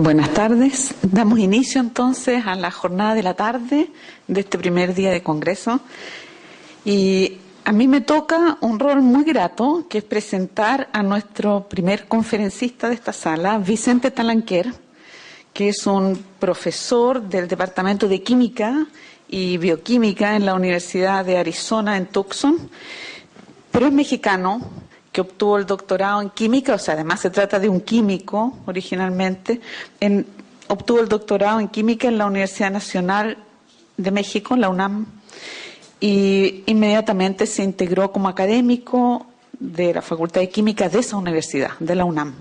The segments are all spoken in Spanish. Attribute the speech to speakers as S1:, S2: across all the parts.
S1: Buenas tardes. Damos inicio entonces a la jornada de la tarde de este primer día de Congreso. Y a mí me toca un rol muy grato, que es presentar a nuestro primer conferencista de esta sala, Vicente Talanquer, que es un profesor del Departamento de Química y Bioquímica en la Universidad de Arizona en Tucson, pero es mexicano, que obtuvo el doctorado en química, o sea, además se trata de un químico originalmente, obtuvo el doctorado en química en la Universidad Nacional de México, la UNAM, y inmediatamente se integró como académico de la Facultad de Química de esa universidad, de la UNAM.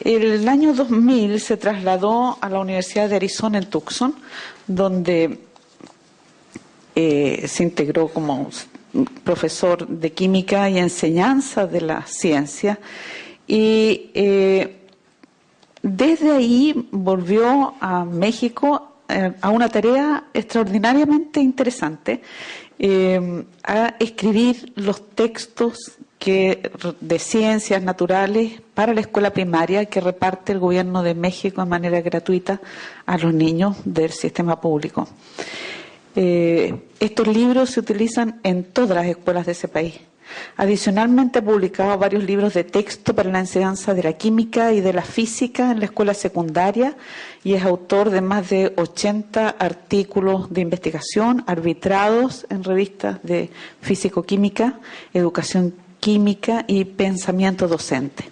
S1: El año 2000 se trasladó a la Universidad de Arizona en Tucson, donde se integró como profesor de química y enseñanza de la ciencia, y desde ahí volvió a México a una tarea extraordinariamente interesante, a escribir los textos de ciencias naturales para la escuela primaria que reparte el gobierno de México de manera gratuita a los niños del sistema público. Estos libros se utilizan en todas las escuelas de ese país. Adicionalmente ha publicado varios libros de texto para la enseñanza de la química y de la física en la escuela secundaria y es autor de más de 80 artículos de investigación arbitrados en revistas de físico-química, educación química y pensamiento docente.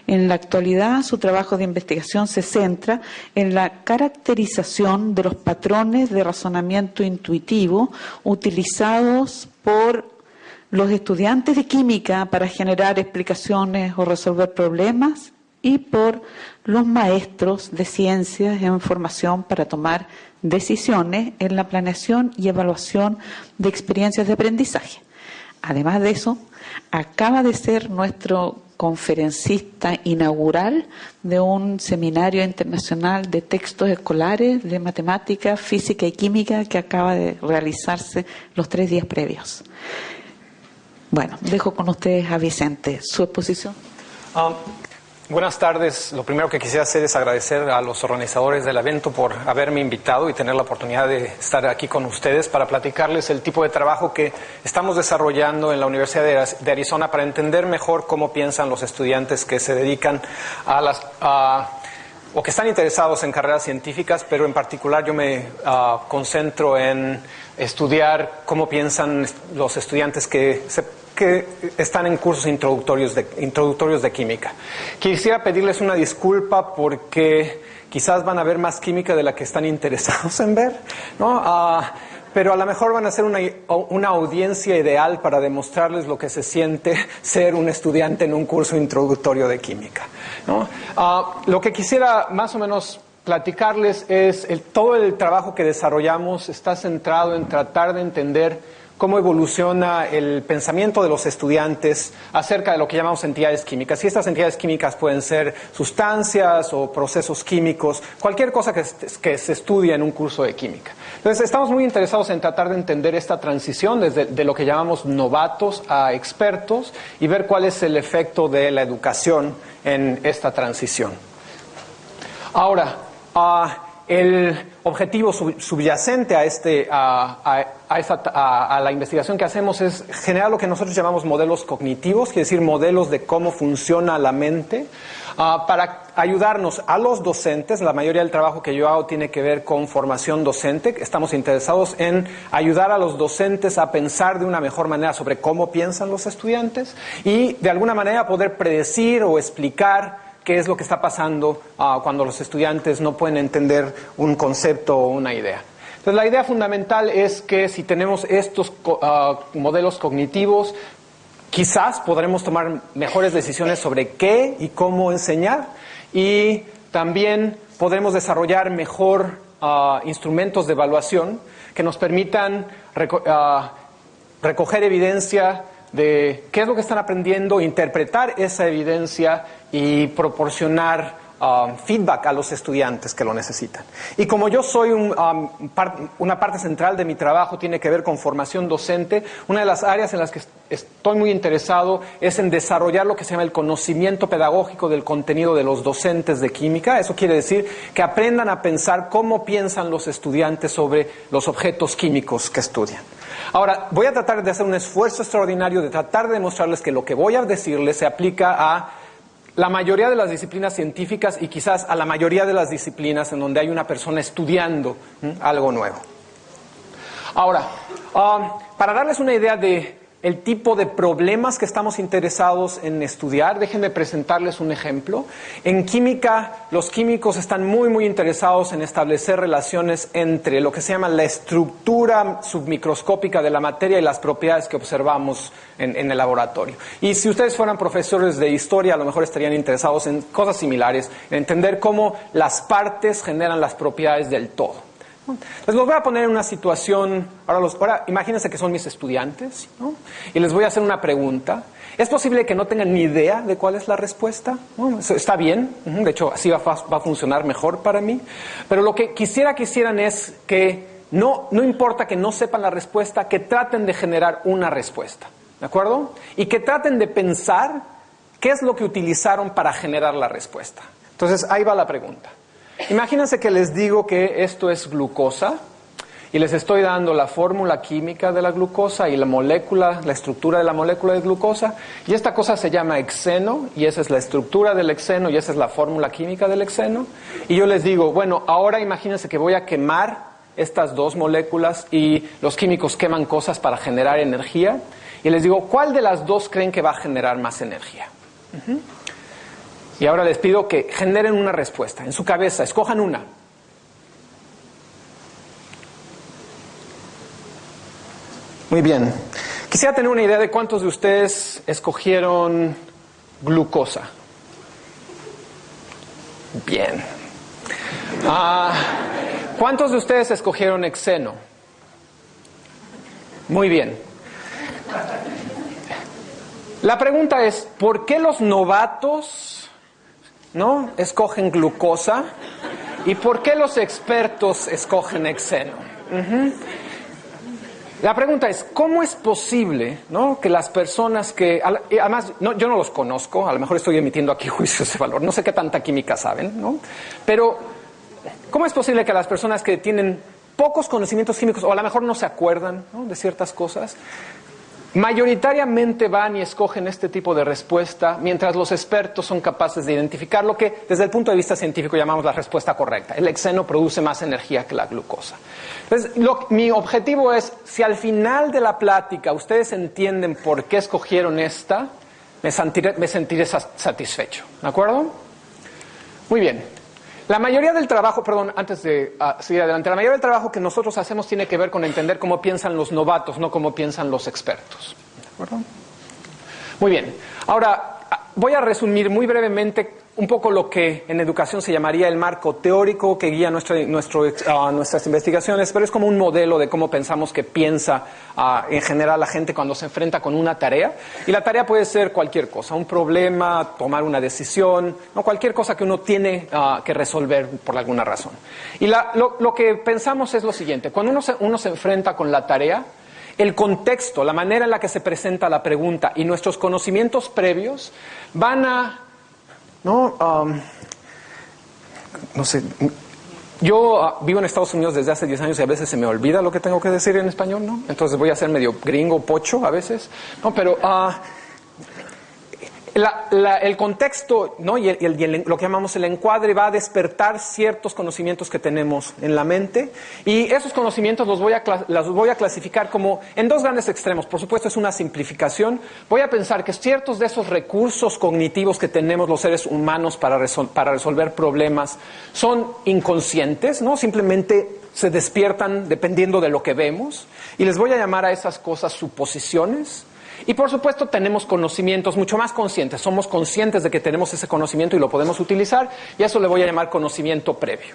S1: En la actualidad, su trabajo de investigación se centra en la caracterización de los patrones de razonamiento intuitivo utilizados por los estudiantes de química para generar explicaciones o resolver problemas y por los maestros de ciencias en formación para tomar decisiones en la planeación y evaluación de experiencias de aprendizaje. Además de eso, acaba de ser nuestro conferencista inaugural de un seminario internacional de textos escolares de matemática, física y química que acaba de realizarse los 3 días previos. Bueno, dejo con ustedes a Vicente. ¿Su exposición?
S2: Buenas tardes. Lo primero que quisiera hacer es agradecer a los organizadores del evento por haberme invitado y tener la oportunidad de estar aquí con ustedes para platicarles el tipo de trabajo que estamos desarrollando en la Universidad de Arizona para entender mejor cómo piensan los estudiantes que se dedican o que están interesados en carreras científicas, pero en particular yo me concentro en estudiar cómo piensan los estudiantes que están en cursos introductorios de química. Quisiera pedirles una disculpa porque quizás van a ver más química de la que están interesados en ver, ¿no? Pero a lo mejor van a ser una audiencia ideal para demostrarles lo que se siente ser un estudiante en un curso introductorio de química, ¿no? Lo que quisiera más o menos platicarles es todo el trabajo que desarrollamos está centrado en tratar de entender cómo evoluciona el pensamiento de los estudiantes acerca de lo que llamamos entidades químicas. Y estas entidades químicas pueden ser sustancias o procesos químicos, cualquier cosa que se estudia en un curso de química. Entonces, estamos muy interesados en tratar de entender esta transición desde de lo que llamamos novatos a expertos y ver cuál es el efecto de la educación en esta transición. Ahora, el objetivo subyacente a la investigación que hacemos es generar lo que nosotros llamamos modelos cognitivos, quiere decir modelos de cómo funciona la mente, para ayudarnos a los docentes. La mayoría del trabajo que yo hago tiene que ver con formación docente. Estamos interesados en ayudar a los docentes a pensar de una mejor manera sobre cómo piensan los estudiantes y de alguna manera poder predecir o explicar qué es lo que está pasando cuando los estudiantes no pueden entender un concepto o una idea. Entonces, la idea fundamental es que si tenemos estos modelos cognitivos, quizás podremos tomar mejores decisiones sobre qué y cómo enseñar y también podremos desarrollar mejor instrumentos de evaluación que nos permitan recoger evidencia de qué es lo que están aprendiendo, interpretar esa evidencia y proporcionar feedback a los estudiantes que lo necesitan. Y como yo soy una parte central de mi trabajo tiene que ver con formación docente, una de las áreas en las que estoy muy interesado es en desarrollar lo que se llama el conocimiento pedagógico del contenido de los docentes de química. Eso quiere decir que aprendan a pensar cómo piensan los estudiantes sobre los objetos químicos que estudian. Ahora, voy a tratar de hacer un esfuerzo extraordinario de tratar de demostrarles que lo que voy a decirles se aplica a la mayoría de las disciplinas científicas y quizás a la mayoría de las disciplinas en donde hay una persona estudiando algo nuevo. Ahora, para darles una idea de el tipo de problemas que estamos interesados en estudiar, déjenme presentarles un ejemplo. En química, los químicos están muy interesados en establecer relaciones entre lo que se llama la estructura submicroscópica de la materia y las propiedades que observamos en el laboratorio. Y si ustedes fueran profesores de historia, a lo mejor estarían interesados en cosas similares, en entender cómo las partes generan las propiedades del todo. Les voy a poner en una situación, ahora imagínense que son mis estudiantes, ¿no? Y les voy a hacer una pregunta. ¿Es posible que no tengan ni idea de cuál es la respuesta? ¿No? Está bien, de hecho así va a funcionar mejor para mí. Pero lo que quisieran es que no importa que no sepan la respuesta, que traten de generar una respuesta, ¿de acuerdo? Y que traten de pensar qué es lo que utilizaron para generar la respuesta. Entonces ahí va la pregunta. Imagínense que les digo que esto es glucosa y les estoy dando la fórmula química de la glucosa y la estructura de la molécula de glucosa, y esta cosa se llama hexeno y esa es la estructura del hexeno y esa es la fórmula química del hexeno, y yo les digo, bueno, ahora imagínense que voy a quemar estas dos moléculas y los químicos queman cosas para generar energía, y les digo, ¿cuál de las dos creen que va a generar más energía? Y ahora les pido que generen una respuesta en su cabeza, escojan una. Muy bien. Quisiera tener una idea de cuántos de ustedes escogieron glucosa. Bien. ¿Cuántos de ustedes escogieron hexeno? Muy bien. La pregunta es, ¿por qué los novatos escogen glucosa y por qué los expertos escogen hexeno? La pregunta es, ¿cómo es posible, que las personas que, además yo no los conozco, a lo mejor estoy emitiendo aquí juicios de valor, no sé qué tanta química saben, pero ¿cómo es posible que las personas que tienen pocos conocimientos químicos o a lo mejor no se acuerdan de ciertas cosas, mayoritariamente van y escogen este tipo de respuesta, mientras los expertos son capaces de identificar lo que desde el punto de vista científico llamamos la respuesta correcta? El hexeno produce más energía que la glucosa. Entonces, mi objetivo es, si al final de la plática ustedes entienden por qué escogieron esta, me sentiré satisfecho. ¿De acuerdo? Muy bien. La mayoría del trabajo, antes de seguir adelante, la mayoría del trabajo que nosotros hacemos tiene que ver con entender cómo piensan los novatos, no cómo piensan los expertos. ¿De acuerdo? Muy bien. Ahora, voy a resumir muy brevemente un poco lo que en educación se llamaría el marco teórico que guía nuestras investigaciones, pero es como un modelo de cómo pensamos que piensa en general la gente cuando se enfrenta con una tarea. Y la tarea puede ser cualquier cosa, un problema, tomar una decisión, cualquier cosa que uno tiene que resolver por alguna razón. Y lo que pensamos es lo siguiente: cuando uno se enfrenta con la tarea, el contexto, la manera en la que se presenta la pregunta y nuestros conocimientos previos van a no sé, yo vivo en Estados Unidos desde hace 10 años y a veces se me olvida lo que tengo que decir en español, ¿no? Entonces voy a ser medio gringo, pocho a veces, pero el contexto, y lo que llamamos el encuadre va a despertar ciertos conocimientos que tenemos en la mente, y esos conocimientos los voy a clasificar como en dos grandes extremos. Por supuesto, es una simplificación. Voy a pensar que ciertos de esos recursos cognitivos que tenemos los seres humanos para resolver problemas son inconscientes, simplemente se despiertan dependiendo de lo que vemos, y les voy a llamar a esas cosas suposiciones. Y por supuesto tenemos conocimientos mucho más conscientes, somos conscientes de que tenemos ese conocimiento y lo podemos utilizar, y a eso le voy a llamar conocimiento previo.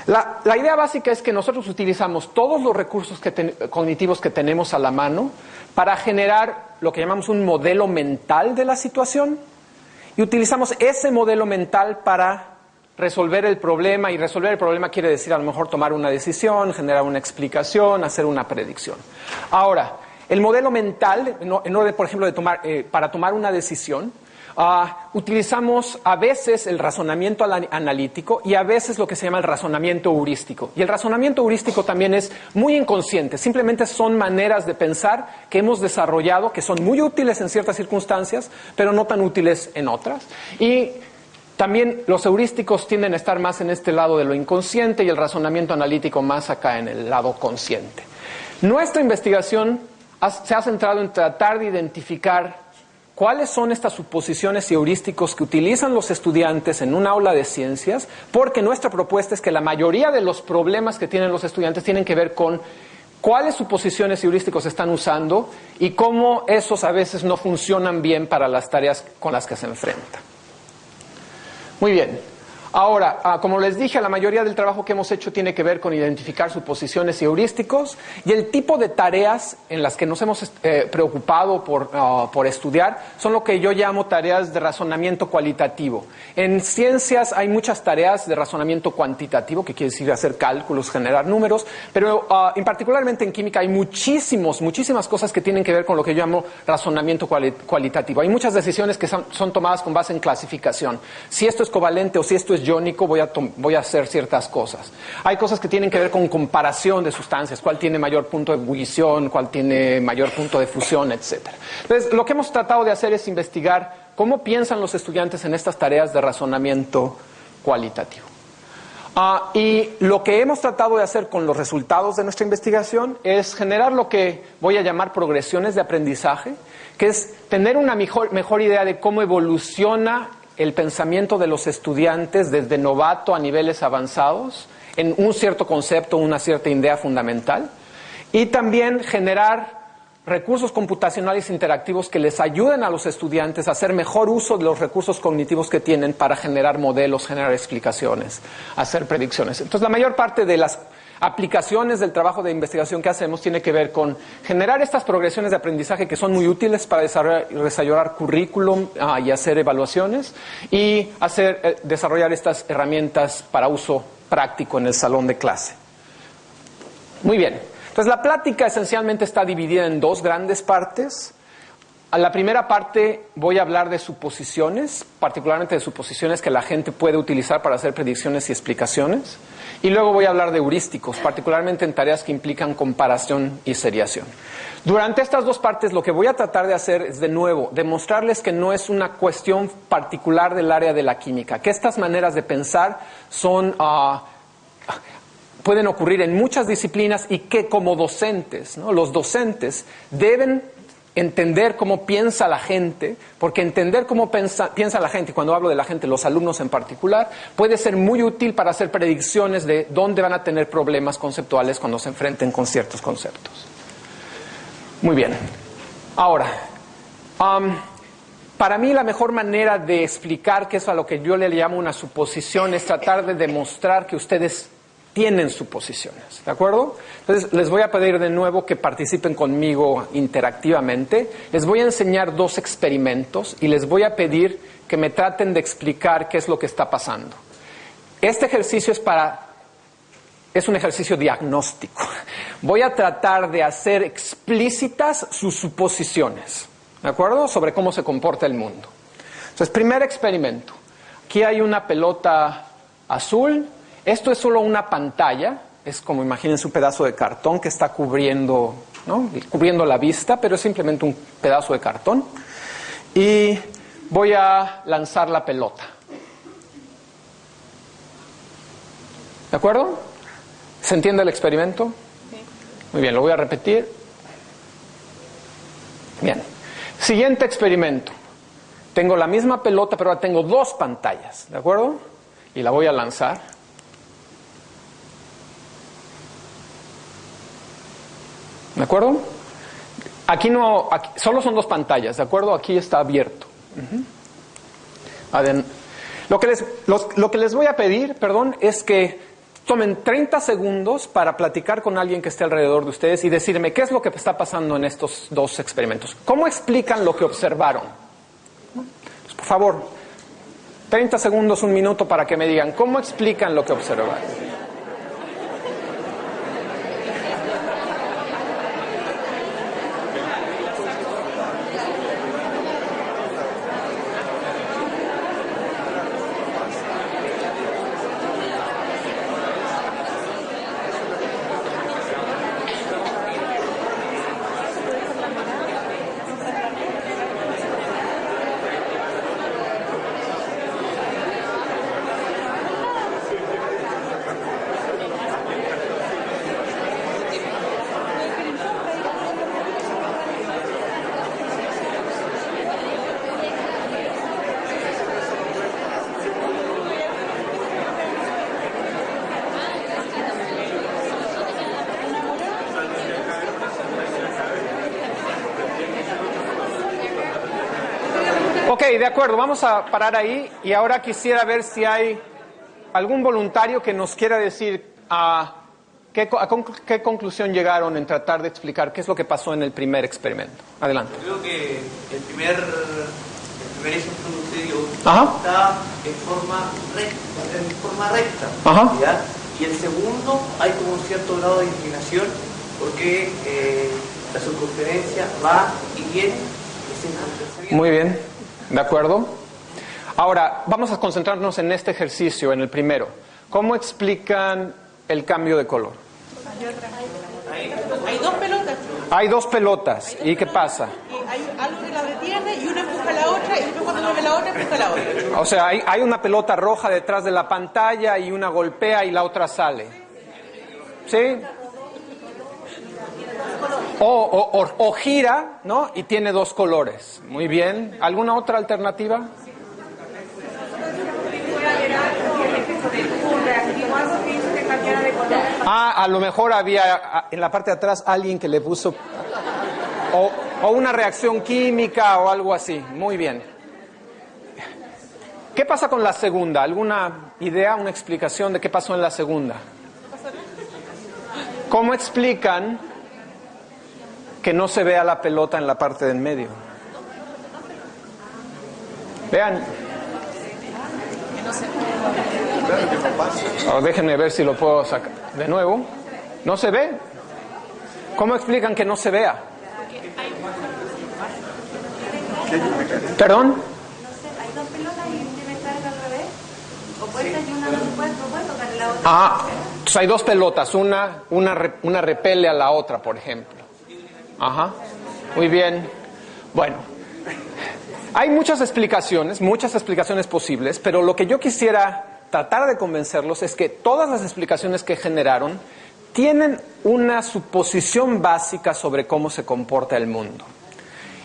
S2: La idea básica es que nosotros utilizamos todos los recursos cognitivos que tenemos a la mano para generar lo que llamamos un modelo mental de la situación, y utilizamos ese modelo mental para resolver el problema, y resolver el problema quiere decir a lo mejor tomar una decisión, generar una explicación, hacer una predicción. Ahora, el modelo mental, en orden, por ejemplo, para tomar una decisión, utilizamos a veces el razonamiento analítico y a veces lo que se llama el razonamiento heurístico. Y el razonamiento heurístico también es muy inconsciente, simplemente son maneras de pensar que hemos desarrollado, que son muy útiles en ciertas circunstancias, pero no tan útiles en otras. Y también los heurísticos tienden a estar más en este lado de lo inconsciente y el razonamiento analítico más acá en el lado consciente. Nuestra investigación se ha centrado en tratar de identificar cuáles son estas suposiciones y heurísticos que utilizan los estudiantes en un aula de ciencias, porque nuestra propuesta es que la mayoría de los problemas que tienen los estudiantes tienen que ver con cuáles suposiciones y heurísticos están usando y cómo esos a veces no funcionan bien para las tareas con las que se enfrentan. Muy bien. Ahora, como les dije, la mayoría del trabajo que hemos hecho tiene que ver con identificar suposiciones y heurísticos, y el tipo de tareas en las que nos hemos preocupado por estudiar son lo que yo llamo tareas de razonamiento cualitativo. En ciencias hay muchas tareas de razonamiento cuantitativo, que quiere decir hacer cálculos, generar números, pero particularmente en química hay muchísimas cosas que tienen que ver con lo que yo llamo razonamiento cualitativo. Hay muchas decisiones que son tomadas con base en clasificación. Si esto es covalente o si esto es iónico, voy a hacer ciertas cosas. Hay cosas que tienen que ver con comparación de sustancias, cuál tiene mayor punto de ebullición, cuál tiene mayor punto de fusión, etc. Entonces, lo que hemos tratado de hacer es investigar cómo piensan los estudiantes en estas tareas de razonamiento cualitativo. Y lo que hemos tratado de hacer con los resultados de nuestra investigación es generar lo que voy a llamar progresiones de aprendizaje, que es tener una mejor idea de cómo evoluciona el pensamiento de los estudiantes desde novato a niveles avanzados en un cierto concepto, una cierta idea fundamental, y también generar recursos computacionales interactivos que les ayuden a los estudiantes a hacer mejor uso de los recursos cognitivos que tienen para generar modelos, generar explicaciones, hacer predicciones. Entonces, la mayor parte de las aplicaciones del trabajo de investigación que hacemos tiene que ver con generar estas progresiones de aprendizaje que son muy útiles para desarrollar currículum y hacer evaluaciones, y desarrollar estas herramientas para uso práctico en el salón de clase. Muy bien. Entonces, la plática esencialmente está dividida en dos grandes partes. A la primera parte voy a hablar de suposiciones, particularmente de suposiciones que la gente puede utilizar para hacer predicciones y explicaciones. Y luego voy a hablar de heurísticos, particularmente en tareas que implican comparación y seriación. Durante estas dos partes lo que voy a tratar de hacer es, de nuevo, demostrarles que no es una cuestión particular del área de la química, que estas maneras de pensar pueden ocurrir en muchas disciplinas, y que como docentes, ¿no?, los docentes deben entender cómo piensa la gente, porque entender cómo piensa la gente, y cuando hablo de la gente, los alumnos en particular, puede ser muy útil para hacer predicciones de dónde van a tener problemas conceptuales cuando se enfrenten con ciertos conceptos. Muy bien. Ahora, para mí la mejor manera de explicar qué es a lo que yo le llamo una suposición es tratar de demostrar que ustedes tienen suposiciones, ¿de acuerdo? Entonces, les voy a pedir de nuevo que participen conmigo interactivamente. Les voy a enseñar dos experimentos y les voy a pedir que me traten de explicar qué es lo que está pasando. Este ejercicio es un ejercicio diagnóstico. Voy a tratar de hacer explícitas sus suposiciones, ¿de acuerdo?, sobre cómo se comporta el mundo. Entonces, primer experimento. Aquí hay una pelota azul. Esto es solo una pantalla, es como, imagínense, un pedazo de cartón que está cubriendo la vista, pero es simplemente un pedazo de cartón. Y voy a lanzar la pelota. ¿De acuerdo? ¿Se entiende el experimento? Sí. Muy bien, lo voy a repetir. Bien. Siguiente experimento. Tengo la misma pelota, pero ahora tengo dos pantallas, ¿de acuerdo? Y la voy a lanzar. ¿De acuerdo? Aquí solo son dos pantallas, ¿de acuerdo? Aquí está abierto. Lo que les voy a pedir, es que tomen 30 segundos para platicar con alguien que esté alrededor de ustedes y decirme qué es lo que está pasando en estos dos experimentos. ¿Cómo explican lo que observaron? Pues, por favor. 30 segundos, un minuto para que me digan cómo explican lo que observan. Ok, de acuerdo, vamos a parar ahí y ahora quisiera ver si hay algún voluntario que nos quiera decir a qué conclusión llegaron en tratar de explicar qué es lo que pasó en el primer experimento. Adelante.
S3: Creo que el primer ejemplo que usted dio
S2: Ajá.
S3: está en forma recta,
S2: Ajá.
S3: ¿ya? Y el segundo hay como un cierto grado de inclinación porque la circunferencia va y viene y se intercambia.
S2: Muy bien, de acuerdo. Ahora, vamos a concentrarnos en este ejercicio, en el primero. ¿Cómo explican el cambio de color?
S4: Hay dos pelotas.
S2: Hay dos pelotas. ¿Y qué pasa?
S4: Y hay algo que la detiene y una empuja a la otra y después cuando mueve la otra empuja a la otra.
S2: O sea, hay una pelota roja detrás de la pantalla y una golpea y la otra sale. ¿Sí? O gira, ¿no? Y tiene dos colores. Muy bien. ¿Alguna otra alternativa? A lo mejor había en la parte de atrás alguien que le puso o una reacción química o algo así. Muy bien. ¿Qué pasa con la segunda? ¿Alguna idea, una explicación de qué pasó en la segunda? ¿Cómo explican que no se vea la pelota en la parte del medio? Vean. Déjenme ver si lo puedo sacar de nuevo. ¿No se ve? ¿Cómo explican que no se vea? ¿Perdón?
S5: Hay dos pelotas y debe estar al revés. Opuestas y una no puede tocar la otra.
S2: Entonces hay dos pelotas, una repele a la otra, por ejemplo. Ajá. Muy bien. Bueno, hay muchas explicaciones posibles, pero lo que yo quisiera tratar de convencerlos es que todas las explicaciones que generaron tienen una suposición básica sobre cómo se comporta el mundo.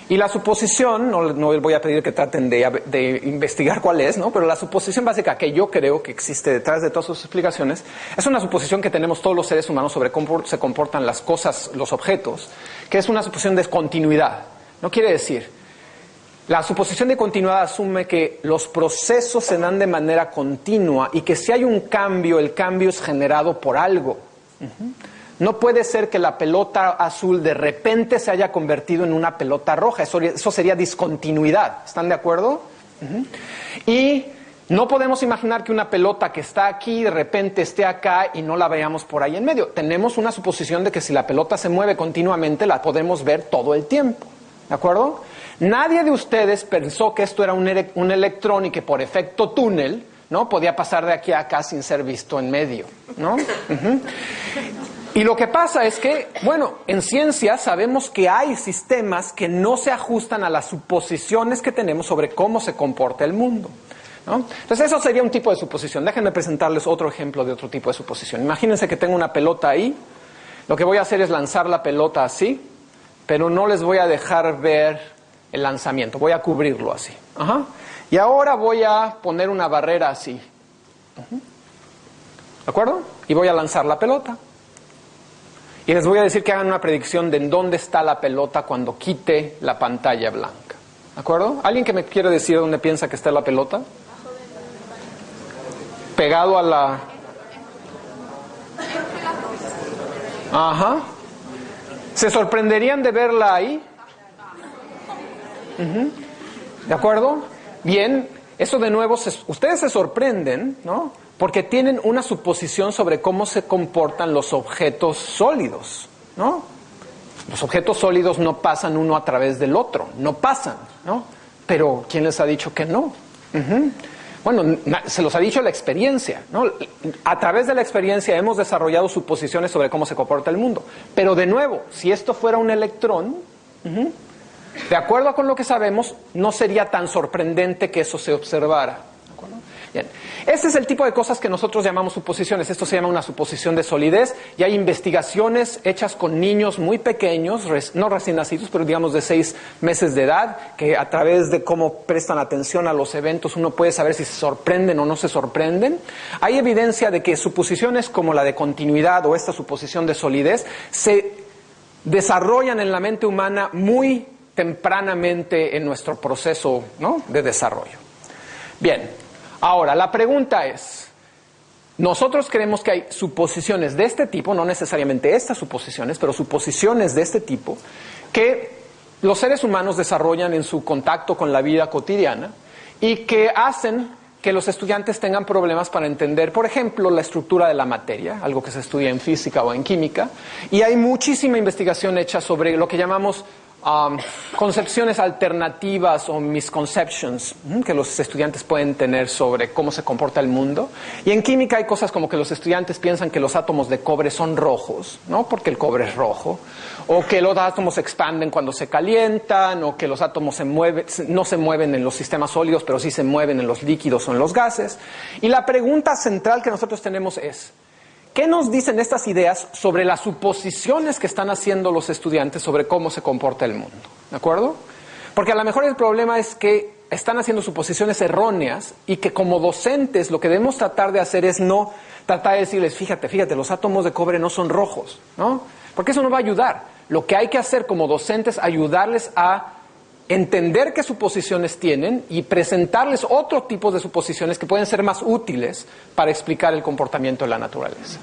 S2: Y la suposición, no les voy a pedir que traten de investigar cuál es, ¿no? Pero la suposición básica que yo creo que existe detrás de todas sus explicaciones es una suposición que tenemos todos los seres humanos sobre cómo se comportan las cosas, los objetos, que es una suposición de continuidad. No quiere decir, la suposición de continuidad asume que los procesos se dan de manera continua y que si hay un cambio, el cambio es generado por algo. No puede ser que la pelota azul de repente se haya convertido en una pelota roja. Eso sería discontinuidad. ¿Están de acuerdo? Y no podemos imaginar que una pelota que está aquí de repente esté acá y no la veamos por ahí en medio. Tenemos una suposición de que si la pelota se mueve continuamente la podemos ver todo el tiempo. ¿De acuerdo? Nadie de ustedes pensó que esto era un electrón y que por efecto túnel, ¿no?, podía pasar de aquí a acá sin ser visto en medio, ¿no? Y lo que pasa es que, bueno, en ciencia sabemos que hay sistemas que no se ajustan a las suposiciones que tenemos sobre cómo se comporta el mundo, ¿no? Entonces eso sería un tipo de suposición. Déjenme presentarles otro ejemplo de otro tipo de suposición. Imagínense que tengo una pelota ahí. Lo que voy a hacer es lanzar la pelota así, pero no les voy a dejar ver el lanzamiento. Voy a cubrirlo así. Ajá. Y ahora voy a poner una barrera así. ¿De acuerdo? Y voy a lanzar la pelota. Y les voy a decir que hagan una predicción de en dónde está la pelota cuando quite la pantalla blanca. ¿De acuerdo? ¿Alguien que me quiere decir dónde piensa que está la pelota? Pegado a la... Ajá. ¿Se sorprenderían de verla ahí? ¿De acuerdo? Bien. eso de nuevo, ustedes se sorprenden, ¿no? Porque tienen una suposición sobre cómo se comportan los objetos sólidos, ¿no? Los objetos sólidos no pasan uno a través del otro, no pasan, ¿no? Pero ¿quién les ha dicho que no? Bueno, se los ha dicho la experiencia, ¿no? A través de la experiencia hemos desarrollado suposiciones sobre cómo se comporta el mundo. Pero de nuevo, si esto fuera un electrón, de acuerdo con lo que sabemos, no sería tan sorprendente que eso se observara. ¿De acuerdo? Bien. Este es el tipo de cosas que nosotros llamamos suposiciones. Esto se llama una suposición de solidez, y hay investigaciones hechas con niños muy pequeños, no recién nacidos, pero digamos de 6 meses de edad, que a través de cómo prestan atención a los eventos uno puede saber si se sorprenden o no se sorprenden. Hay evidencia de que suposiciones como la de continuidad o esta suposición de solidez se desarrollan en la mente humana muy tempranamente en nuestro proceso, ¿no?, de desarrollo. Bien, ahora la pregunta es, nosotros creemos que hay suposiciones de este tipo, no necesariamente estas suposiciones, pero suposiciones de este tipo, que los seres humanos desarrollan en su contacto con la vida cotidiana y que hacen que los estudiantes tengan problemas para entender, por ejemplo, la estructura de la materia, algo que se estudia en física o en química, y hay muchísima investigación hecha sobre lo que llamamos concepciones alternativas o misconceptions que los estudiantes pueden tener sobre cómo se comporta el mundo. Y en química hay cosas como que los estudiantes piensan que los átomos de cobre son rojos, ¿no?, porque el cobre es rojo, o que los átomos se expanden cuando se calientan, o que los átomos no se mueven en los sistemas sólidos, pero sí se mueven en los líquidos o en los gases. Y la pregunta central que nosotros tenemos es, ¿qué nos dicen estas ideas sobre las suposiciones que están haciendo los estudiantes sobre cómo se comporta el mundo? ¿De acuerdo? Porque a lo mejor el problema es que están haciendo suposiciones erróneas y que como docentes lo que debemos tratar de hacer es no tratar de decirles, fíjate, los átomos de cobre no son rojos, ¿no? Porque eso no va a ayudar. Lo que hay que hacer como docentes es ayudarles a entender qué suposiciones tienen y presentarles otro tipo de suposiciones que pueden ser más útiles para explicar el comportamiento de la naturaleza.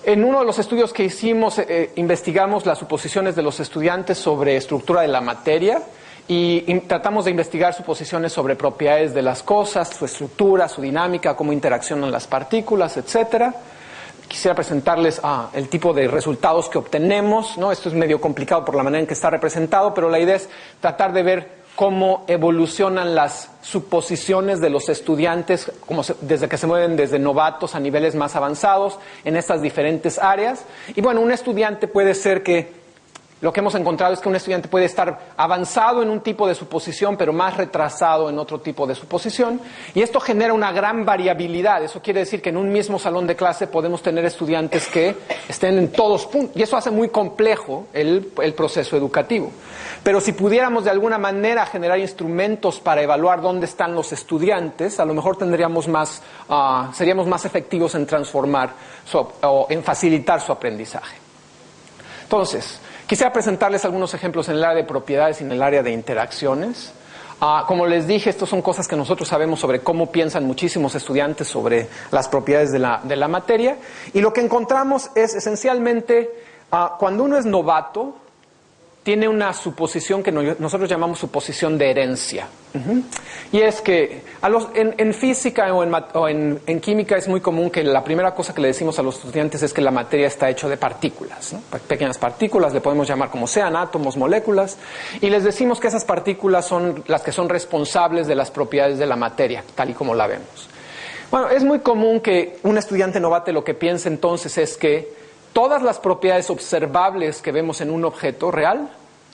S2: En uno de los estudios que hicimos, investigamos las suposiciones de los estudiantes sobre estructura de la materia y tratamos de investigar suposiciones sobre propiedades de las cosas, su estructura, su dinámica, cómo interaccionan las partículas, etcétera. Quisiera presentarles el tipo de resultados que obtenemos, ¿no? Esto es medio complicado por la manera en que está representado, pero la idea es tratar de ver cómo evolucionan las suposiciones de los estudiantes, desde que se mueven desde novatos a niveles más avanzados en estas diferentes áreas. Y bueno, un estudiante puede ser que lo que hemos encontrado es que un estudiante puede estar avanzado en un tipo de suposición, pero más retrasado en otro tipo de suposición. Y esto genera una gran variabilidad. Eso quiere decir que en un mismo salón de clase podemos tener estudiantes que estén en todos puntos. Y eso hace muy complejo el proceso educativo. Pero si pudiéramos de alguna manera generar instrumentos para evaluar dónde están los estudiantes, a lo mejor seríamos más efectivos en transformar o en facilitar su aprendizaje. Entonces, quisiera presentarles algunos ejemplos en el área de propiedades y en el área de interacciones. Como les dije, estas son cosas que nosotros sabemos sobre cómo piensan muchísimos estudiantes sobre las propiedades de la materia. Y lo que encontramos es esencialmente, cuando uno es novato, tiene una suposición que nosotros llamamos suposición de herencia. Y es que en física o en química es muy común que la primera cosa que le decimos a los estudiantes es que la materia está hecha de partículas, ¿no? Pequeñas partículas, le podemos llamar como sean, átomos, moléculas, y les decimos que esas partículas son las que son responsables de las propiedades de la materia, tal y como la vemos. Bueno, es muy común que un estudiante novato lo que piense entonces es que todas las propiedades observables que vemos en un objeto real,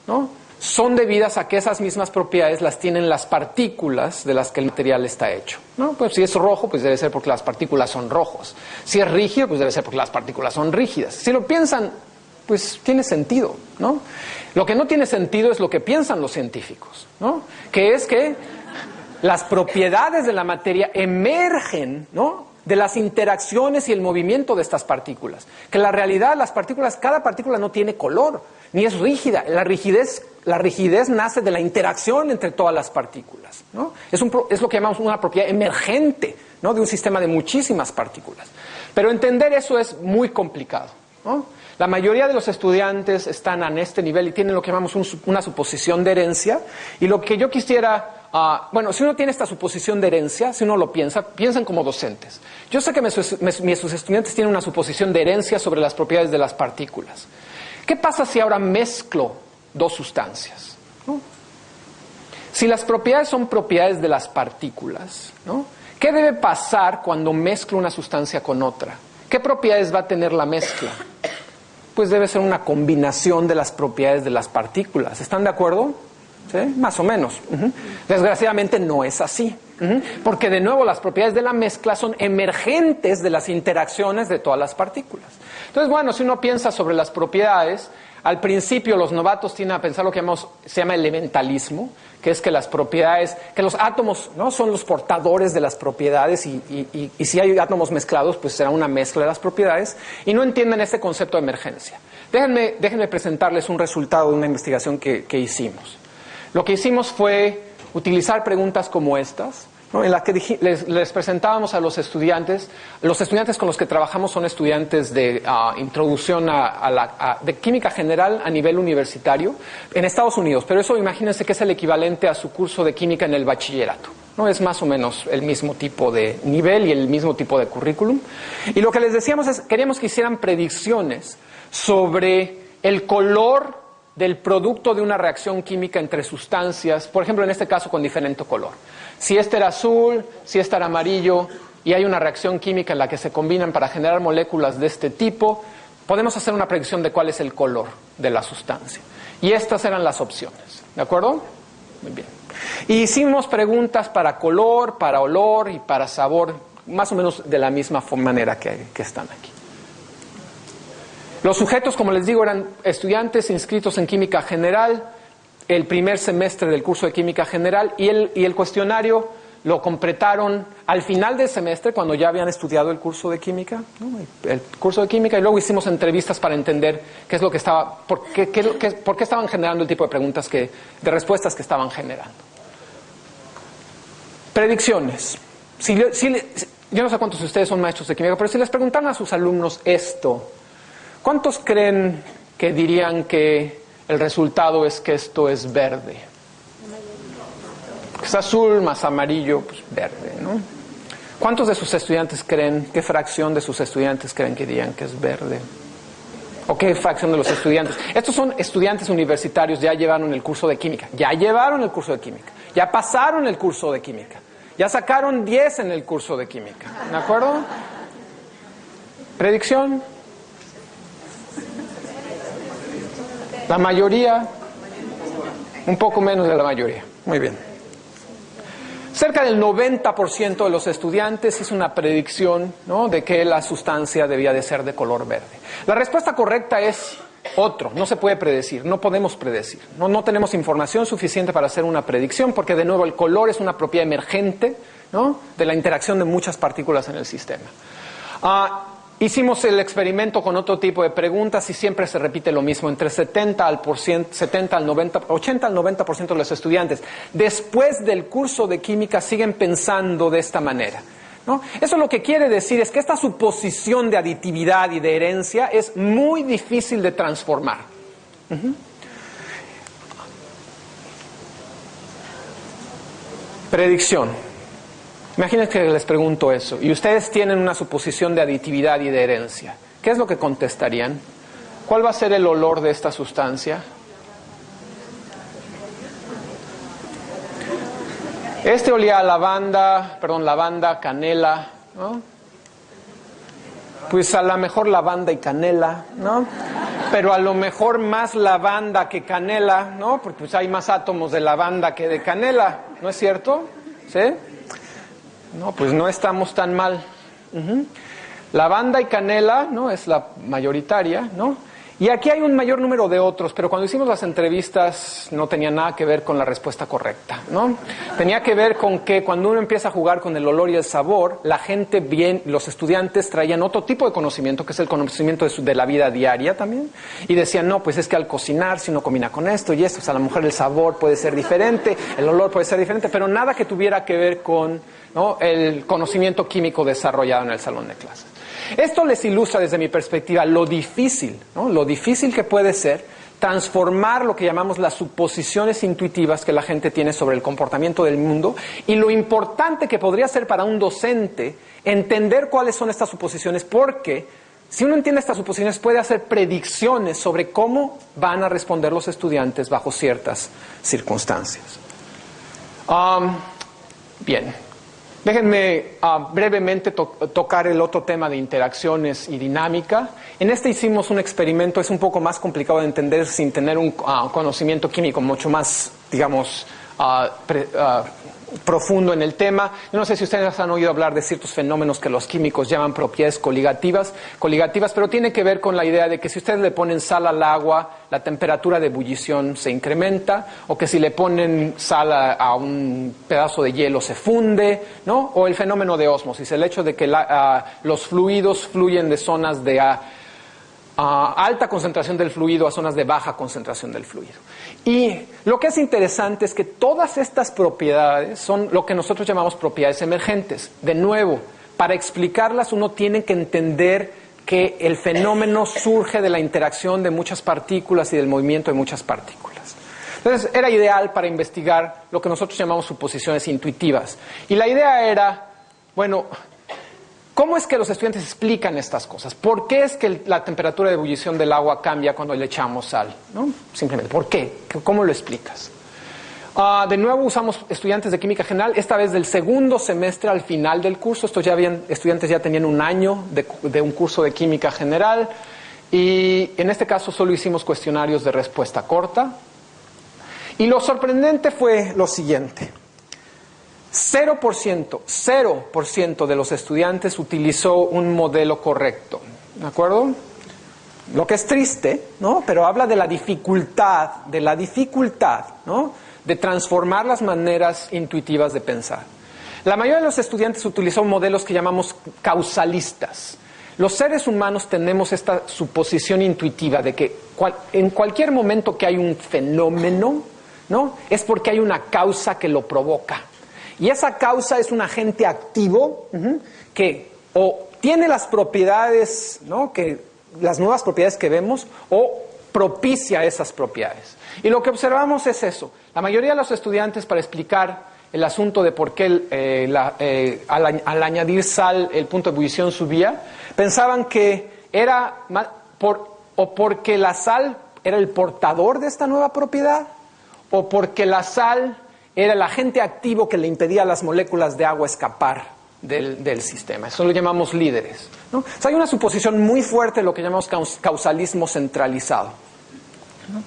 S2: ¿no?, son debidas a que esas mismas propiedades las tienen las partículas de las que el material está hecho, ¿no? Pues si es rojo, pues debe ser porque las partículas son rojos. Si es rígido, pues debe ser porque las partículas son rígidas. Si lo piensan, pues tiene sentido, ¿no? Lo que no tiene sentido es lo que piensan los científicos, ¿no? Que es que las propiedades de la materia emergen, ¿no?, de las interacciones y el movimiento de estas partículas. Que en la realidad las partículas, cada partícula no tiene color, ni es rígida. La rigidez nace de la interacción entre todas las partículas, ¿no? Es lo que llamamos una propiedad emergente, ¿no?, de un sistema de muchísimas partículas. Pero entender eso es muy complicado, ¿no? La mayoría de los estudiantes están en este nivel y tienen lo que llamamos una suposición de herencia. Y lo que yo quisiera bueno, si uno tiene esta suposición de herencia, si uno lo piensa, piensan como docentes. Yo sé que sus estudiantes tienen una suposición de herencia sobre las propiedades de las partículas. ¿Qué pasa si ahora mezclo dos sustancias? ¿No? Si las propiedades son propiedades de las partículas, ¿no? ¿Qué debe pasar cuando mezclo una sustancia con otra? ¿Qué propiedades va a tener la mezcla? Pues debe ser una combinación de las propiedades de las partículas. ¿Están de acuerdo? ¿Sí? Más o menos. Desgraciadamente no es así. Porque de nuevo las propiedades de la mezcla son emergentes de las interacciones de todas las partículas. Entonces, bueno, si uno piensa sobre las propiedades, al principio los novatos tienden a pensar lo que se llama elementalismo, que es que las propiedades, que los átomos, ¿no?, son los portadores de las propiedades y si hay átomos mezclados, pues será una mezcla de las propiedades, y no entienden este concepto de emergencia. Déjenme presentarles un resultado de una investigación que hicimos. Lo que hicimos fue utilizar preguntas como estas, ¿no?, en las que les presentábamos a los estudiantes con los que trabajamos son estudiantes de introducción de química general a nivel universitario en Estados Unidos, pero eso imagínense que es el equivalente a su curso de química en el bachillerato, ¿no? Es más o menos el mismo tipo de nivel y el mismo tipo de currículum. Y lo que les decíamos es, queríamos que hicieran predicciones sobre el color del producto de una reacción química entre sustancias, por ejemplo, en este caso con diferente color. Si este era azul, si este era amarillo, y hay una reacción química en la que se combinan para generar moléculas de este tipo, podemos hacer una predicción de cuál es el color de la sustancia. Y estas eran las opciones, ¿de acuerdo? Muy bien. Y hicimos preguntas para color, para olor y para sabor, más o menos de la misma manera que están aquí. Los sujetos, como les digo, eran estudiantes inscritos en Química General, el primer semestre del curso de Química General, y el cuestionario lo completaron al final del semestre, cuando ya habían estudiado el curso de Química, ¿no? El curso de Química, y luego hicimos entrevistas para entender qué es lo que estaba, por qué estaban generando el tipo de preguntas de respuestas que estaban generando. Predicciones. Yo no sé cuántos de ustedes son maestros de química, pero si les preguntan a sus alumnos esto, ¿cuántos creen que dirían que el resultado es que esto es verde? Es azul más amarillo, pues verde, ¿no? ¿Cuántos de sus estudiantes creen, qué fracción de sus estudiantes creen que dirían que es verde? ¿O qué fracción de los estudiantes? Estos son estudiantes universitarios, ya llevaron el curso de química, ya pasaron el curso de química, ya sacaron 10 en el curso de química, ¿de acuerdo? Predicción. La mayoría, un poco menos de la mayoría. Muy bien. Cerca del 90% de los estudiantes hizo una predicción, ¿no?, de que la sustancia debía de ser de color verde. La respuesta correcta es otro. No se puede predecir, no podemos predecir. No tenemos información suficiente para hacer una predicción porque, de nuevo, el color es una propiedad emergente, ¿no?, de la interacción de muchas partículas en el sistema. Hicimos el experimento con otro tipo de preguntas y siempre se repite lo mismo, entre 80 al 90% de los estudiantes después del curso de química siguen pensando de esta manera, ¿no? Eso lo que quiere decir es que esta suposición de aditividad y de herencia es muy difícil de transformar. Predicción. Imagínense que les pregunto eso y ustedes tienen una suposición de aditividad y de herencia. ¿Qué es lo que contestarían? ¿Cuál va a ser el olor de esta sustancia? Este olía a lavanda, canela, ¿no? Pues a lo mejor lavanda y canela, ¿no? Pero a lo mejor más lavanda que canela, ¿no? Porque pues hay más átomos de lavanda que de canela, ¿no es cierto? ¿Sí? No, pues no estamos tan mal. Lavanda y canela, ¿no?, es la mayoritaria, ¿no? Y aquí hay un mayor número de otros, pero cuando hicimos las entrevistas no tenía nada que ver con la respuesta correcta, ¿no? Tenía que ver con que cuando uno empieza a jugar con el olor y el sabor, los estudiantes traían otro tipo de conocimiento, que es el conocimiento de la vida diaria también, y decían, no, pues es que al cocinar, si uno combina con esto y esto, o sea, a lo mejor el sabor puede ser diferente, el olor puede ser diferente, pero nada que tuviera que ver con, ¿no?, el conocimiento químico desarrollado en el salón de clases. Esto les ilustra desde mi perspectiva lo difícil, ¿no?, lo difícil que puede ser transformar lo que llamamos las suposiciones intuitivas que la gente tiene sobre el comportamiento del mundo y lo importante que podría ser para un docente entender cuáles son estas suposiciones, porque si uno entiende estas suposiciones puede hacer predicciones sobre cómo van a responder los estudiantes bajo ciertas circunstancias. Bien. Déjenme brevemente tocar el otro tema de interacciones y dinámica. En este hicimos un experimento, es un poco más complicado de entender sin tener un conocimiento químico mucho más, digamos, profundo en el tema. Yo no sé si ustedes han oído hablar de ciertos fenómenos que los químicos llaman propiedades coligativas, pero tiene que ver con la idea de que si ustedes le ponen sal al agua, la temperatura de ebullición se incrementa, o que si le ponen sal a un pedazo de hielo se funde, ¿no? O el fenómeno de ósmosis, el hecho de que los fluidos fluyen de zonas de alta concentración del fluido a zonas de baja concentración del fluido. Y lo que es interesante es que todas estas propiedades son lo que nosotros llamamos propiedades emergentes. De nuevo, para explicarlas uno tiene que entender que el fenómeno surge de la interacción de muchas partículas y del movimiento de muchas partículas. Entonces era ideal para investigar lo que nosotros llamamos suposiciones intuitivas. Y la idea era, bueno, ¿cómo es que los estudiantes explican estas cosas? ¿Por qué es que la temperatura de ebullición del agua cambia cuando le echamos sal? ¿No? Simplemente, ¿por qué? ¿Cómo lo explicas? De nuevo usamos estudiantes de química general, esta vez del segundo semestre al final del curso. Estudiantes ya tenían un año de un curso de química general y en este caso solo hicimos cuestionarios de respuesta corta. Y lo sorprendente fue lo siguiente. 0% de los estudiantes utilizó un modelo correcto, ¿de acuerdo? Lo que es triste, ¿no? Pero habla de la dificultad, ¿no? De transformar las maneras intuitivas de pensar. La mayoría de los estudiantes utilizó modelos que llamamos causalistas. Los seres humanos tenemos esta suposición intuitiva de que en cualquier momento que hay un fenómeno, ¿no? Es porque hay una causa que lo provoca. Y esa causa es un agente activo que o tiene las propiedades, ¿no? Las nuevas propiedades que vemos, o propicia esas propiedades. Y lo que observamos es eso. La mayoría de los estudiantes, para explicar el asunto de por qué al añadir sal el punto de ebullición subía, pensaban que era porque la sal era el portador de esta nueva propiedad, o porque la sal era el agente activo que le impedía a las moléculas de agua escapar del sistema. Eso lo llamamos líderes, ¿no? O sea, hay una suposición muy fuerte de lo que llamamos causalismo centralizado, ¿no?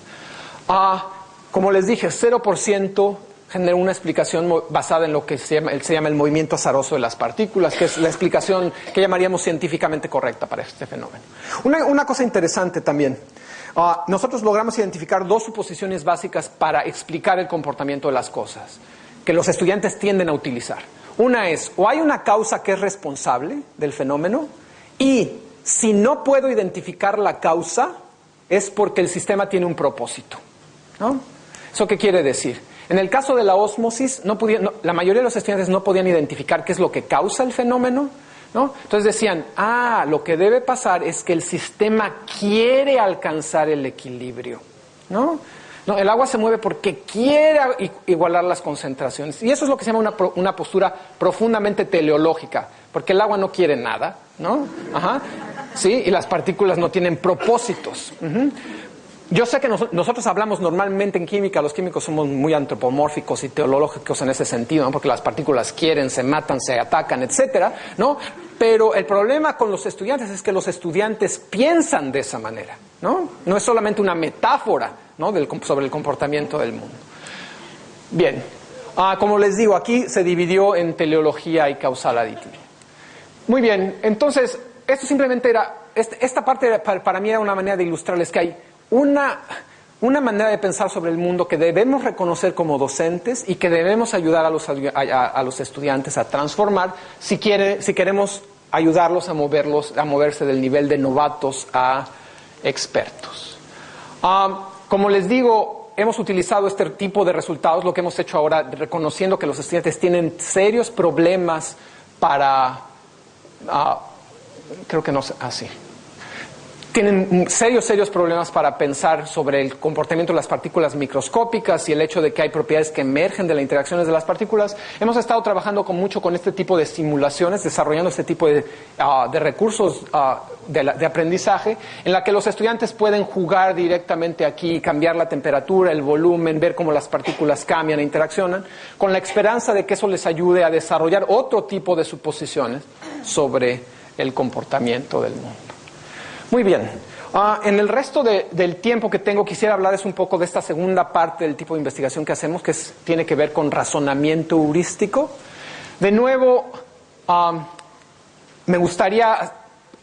S2: Como les dije, 0% generó una explicación basada en lo que se llama el movimiento azaroso de las partículas, que es la explicación que llamaríamos científicamente correcta para este fenómeno. Una cosa interesante también. Nosotros logramos identificar dos suposiciones básicas para explicar el comportamiento de las cosas, que los estudiantes tienden a utilizar. Una es, o hay una causa que es responsable del fenómeno, y si no puedo identificar la causa, es porque el sistema tiene un propósito, ¿no? ¿Eso qué quiere decir? En el caso de la ósmosis, la mayoría de los estudiantes no podían identificar qué es lo que causa el fenómeno, ¿no? Entonces decían, lo que debe pasar es que el sistema quiere alcanzar el equilibrio, ¿no? No, el agua se mueve porque quiere igualar las concentraciones. Y eso es lo que se llama una postura profundamente teleológica, porque el agua no quiere nada, ¿no? Sí, y las partículas no tienen propósitos. Yo sé que nosotros hablamos normalmente en química, los químicos somos muy antropomórficos y teleológicos en ese sentido, ¿no? Porque las partículas quieren, se matan, se atacan, etcétera, ¿no? Pero el problema con los estudiantes es que los estudiantes piensan de esa manera, ¿no? No es solamente una metáfora, ¿no? sobre el comportamiento del mundo. Bien, como les digo, aquí se dividió en teleología y causal aditiva. Muy bien, entonces, esto simplemente era, esta parte para mí era una manera de ilustrarles que hay una manera de pensar sobre el mundo que debemos reconocer como docentes y que debemos ayudar a los estudiantes a transformar si queremos ayudarlos a moverse del nivel de novatos a expertos. Como les digo, hemos utilizado este tipo de resultados, lo que hemos hecho ahora, reconociendo que los estudiantes tienen serios problemas para... creo que no sé, tienen serios problemas para pensar sobre el comportamiento de las partículas microscópicas y el hecho de que hay propiedades que emergen de las interacciones de las partículas. Hemos estado trabajando mucho con este tipo de simulaciones, desarrollando este tipo de recursos de aprendizaje, en la que los estudiantes pueden jugar directamente aquí, cambiar la temperatura, el volumen, ver cómo las partículas cambian e interaccionan, con la esperanza de que eso les ayude a desarrollar otro tipo de suposiciones sobre el comportamiento del mundo. Muy bien. En el resto del tiempo que tengo, quisiera hablarles un poco de esta segunda parte del tipo de investigación que hacemos, que tiene que ver con razonamiento heurístico. De nuevo, me gustaría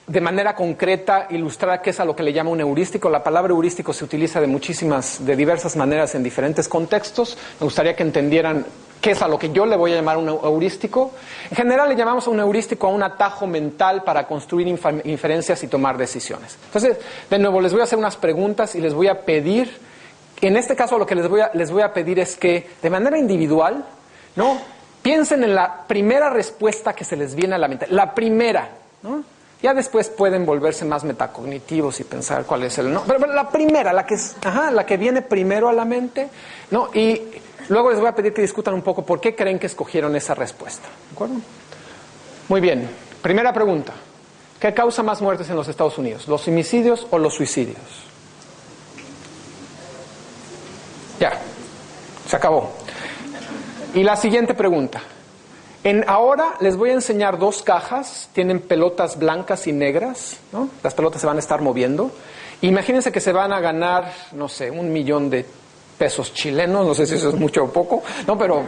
S2: de manera concreta ilustrar qué es a lo que le llama un heurístico. La palabra heurístico se utiliza de diversas maneras en diferentes contextos. Me gustaría que entendieran qué es a lo que yo le voy a llamar un heurístico. En general le llamamos a un heurístico a un atajo mental para construir inferencias y tomar decisiones. Entonces, de nuevo, les voy a hacer unas preguntas y les voy a pedir, en este caso lo que les voy a pedir es que, de manera individual, ¿no?, piensen en la primera respuesta que se les viene a la mente. La primera, ¿no? Ya después pueden volverse más metacognitivos y pensar cuál es el... ¿no? Pero la primera, la que viene primero a la mente, ¿no? Y luego les voy a pedir que discutan un poco por qué creen que escogieron esa respuesta. ¿De acuerdo? Muy bien. Primera pregunta. ¿Qué causa más muertes en los Estados Unidos? ¿Los homicidios o los suicidios? Ya. Se acabó. Y la siguiente pregunta. Ahora les voy a enseñar dos cajas. Tienen pelotas blancas y negras, ¿no? Las pelotas se van a estar moviendo. Imagínense que se van a ganar, no sé, 1 millón de pesos chilenos, no sé si eso es mucho o poco, no, pero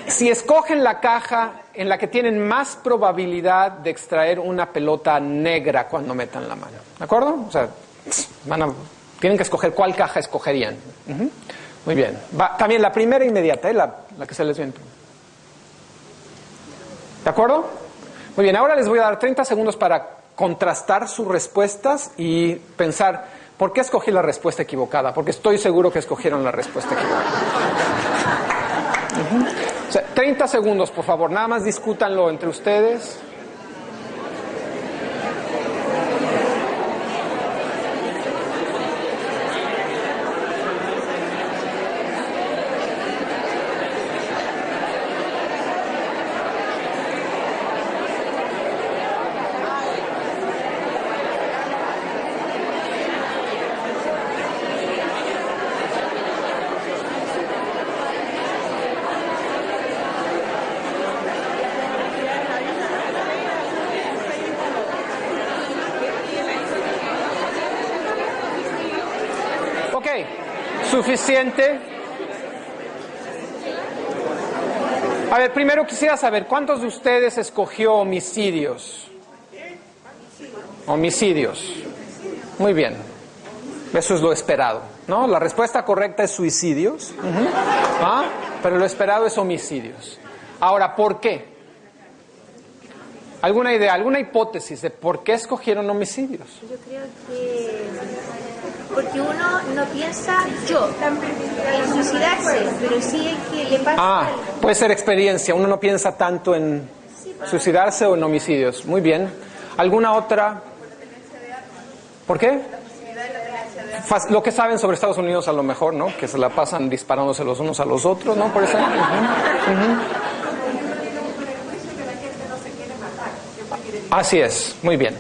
S2: si escogen la caja en la que tienen más probabilidad de extraer una pelota negra cuando metan la mano, ¿de acuerdo? O sea, tienen que escoger cuál caja escogerían. Muy bien. También la primera inmediata, la que se les viene. ¿De acuerdo? Muy bien, ahora les voy a dar 30 segundos para contrastar sus respuestas y pensar, ¿por qué escogí la respuesta equivocada? Porque estoy seguro que escogieron la respuesta equivocada. O sea, 30 segundos, por favor, nada más discútanlo entre ustedes. ¿Suficiente? A ver, primero quisiera saber, ¿cuántos de ustedes escogió homicidios? Homicidios. Muy bien. Eso es lo esperado, ¿no? La respuesta correcta es suicidios. Pero lo esperado es homicidios. Ahora, ¿por qué? ¿Alguna idea, alguna hipótesis de por qué escogieron homicidios?
S5: Yo creo que porque uno no piensa en suicidarse, pero sí en que le pasa algo.
S2: Puede ser experiencia, uno no piensa tanto en suicidarse o en homicidios. Muy bien. ¿Alguna otra? ¿Por qué? Lo que saben sobre Estados Unidos a lo mejor, ¿no? Que se la pasan disparándose los unos a los otros, ¿no? Por eso. Así es, muy bien.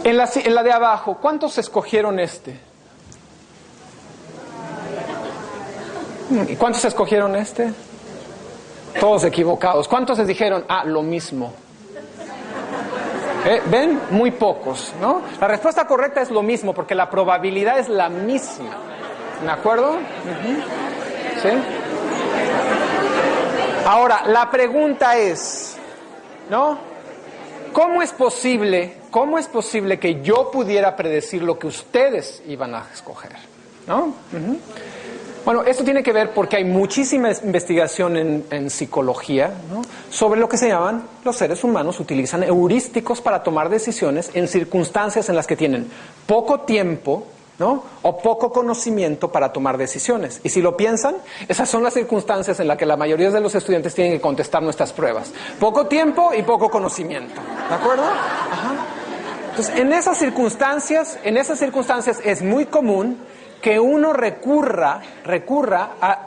S2: En la de abajo, ¿cuántos escogieron este? ¿Y cuántos escogieron este? Todos equivocados. ¿Cuántos les dijeron, lo mismo? ¿Ven? Muy pocos, ¿no? La respuesta correcta es lo mismo, porque la probabilidad es la misma. ¿De acuerdo? ¿Sí? Ahora, la pregunta es, ¿no? ¿Cómo es posible que yo pudiera predecir lo que ustedes iban a escoger? ¿No? Bueno, esto tiene que ver porque hay muchísima investigación en psicología, ¿no?, sobre lo que se llaman, los seres humanos utilizan heurísticos para tomar decisiones en circunstancias en las que tienen poco tiempo ¿no? O poco conocimiento para tomar decisiones. Y si lo piensan, esas son las circunstancias en las que la mayoría de los estudiantes tienen que contestar nuestras pruebas. Poco tiempo y poco conocimiento. ¿De acuerdo? Ajá. Entonces, en esas circunstancias es muy común que uno recurra a